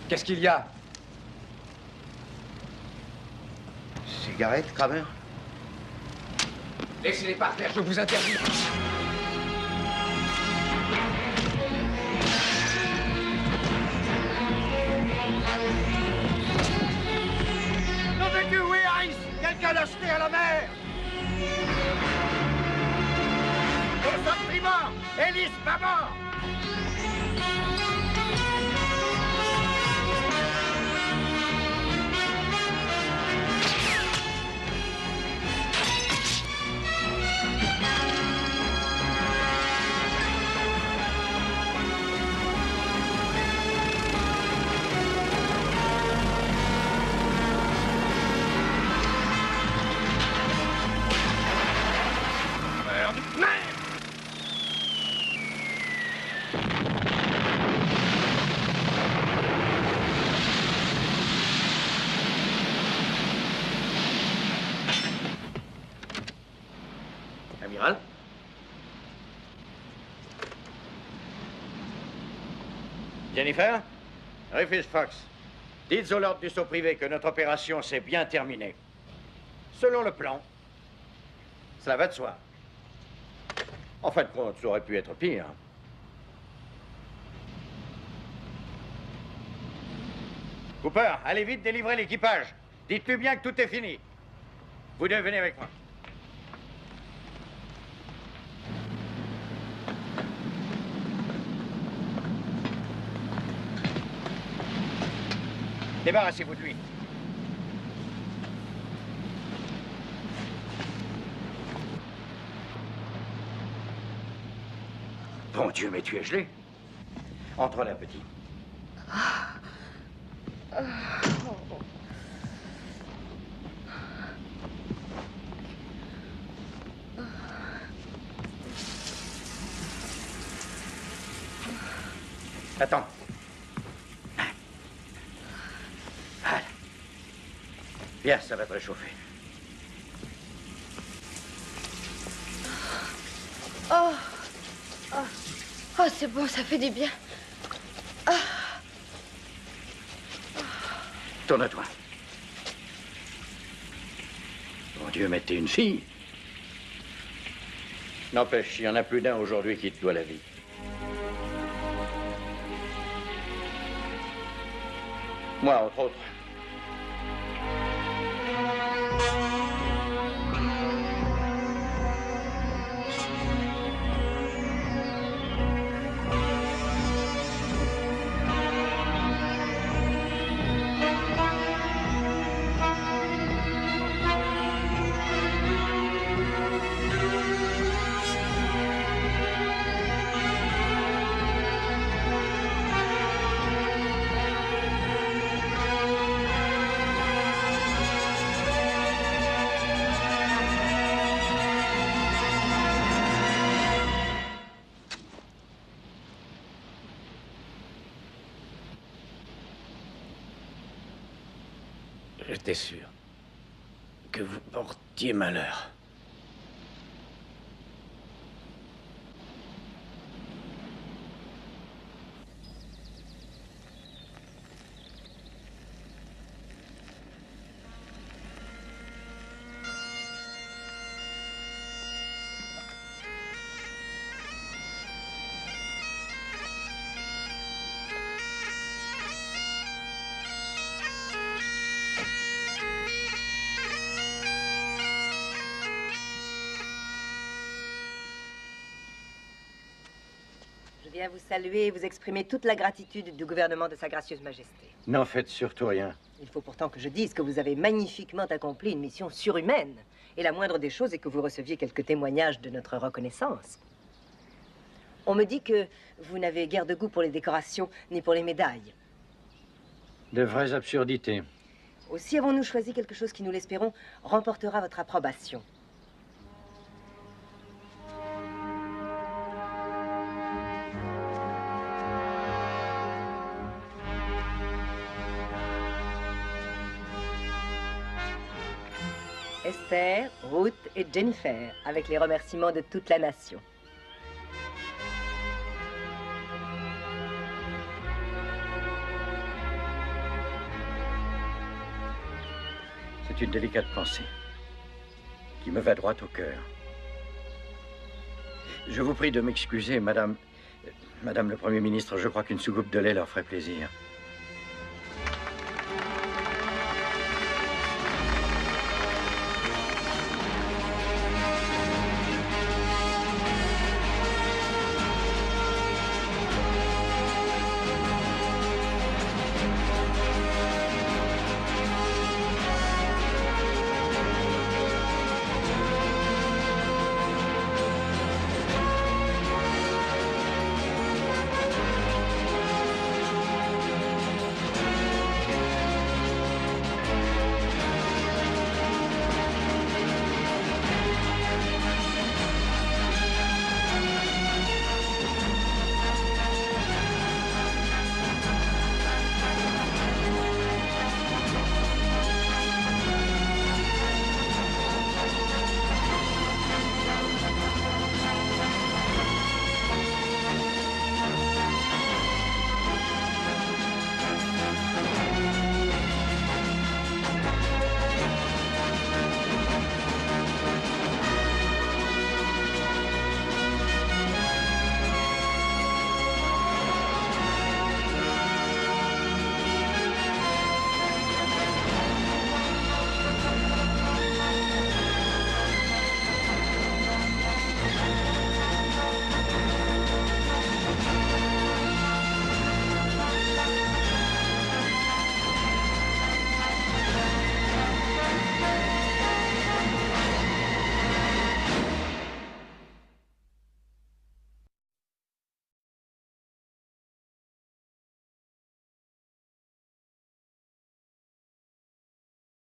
Qu'est-ce qu'il y a? Cigarette, Kramer? Laissez-les par terre, je vous interdis. Nom de Dieu, où est Harris? Quelqu'un l'a jeté à la mer! Nous sommes tribord! Hélice, bâbord! Amiral? Jennifer? Rufus Fox, dites aux lords du saut privé que notre opération s'est bien terminée. Selon le plan. Cela va de soi. En fin de compte, ça aurait pu être pire. Cooper, allez vite délivrer l'équipage. Dites-lui bien que tout est fini. Vous deux, venez avec moi. Débarrassez-vous de lui. Bon Dieu, mais tu es gelé. Entre là, petit. Attends. Bien, ça va te réchauffer. Oh, oh, oh c'est bon, ça fait du bien. Ah. Tourne-toi. Mon Dieu, mais t'es une fille. N'empêche, il y en a plus d'un aujourd'hui qui te doit la vie. Moi, entre autres. J'étais sûr que vous portiez malheur. Je viens vous saluer et vous exprimer toute la gratitude du gouvernement de Sa Gracieuse Majesté. N'en faites surtout rien. Il faut pourtant que je dise que vous avez magnifiquement accompli une mission surhumaine. Et la moindre des choses est que vous receviez quelques témoignages de notre reconnaissance. On me dit que vous n'avez guère de goût pour les décorations ni pour les médailles. De vraies absurdités. Aussi avons-nous choisi quelque chose qui, nous l'espérons, remportera votre approbation. Esther, Ruth et Jennifer, avec les remerciements de toute la nation. C'est une délicate pensée qui me va droit au cœur. Je vous prie de m'excuser, Madame le Premier ministre. Je crois qu'une soucoupe de lait leur ferait plaisir.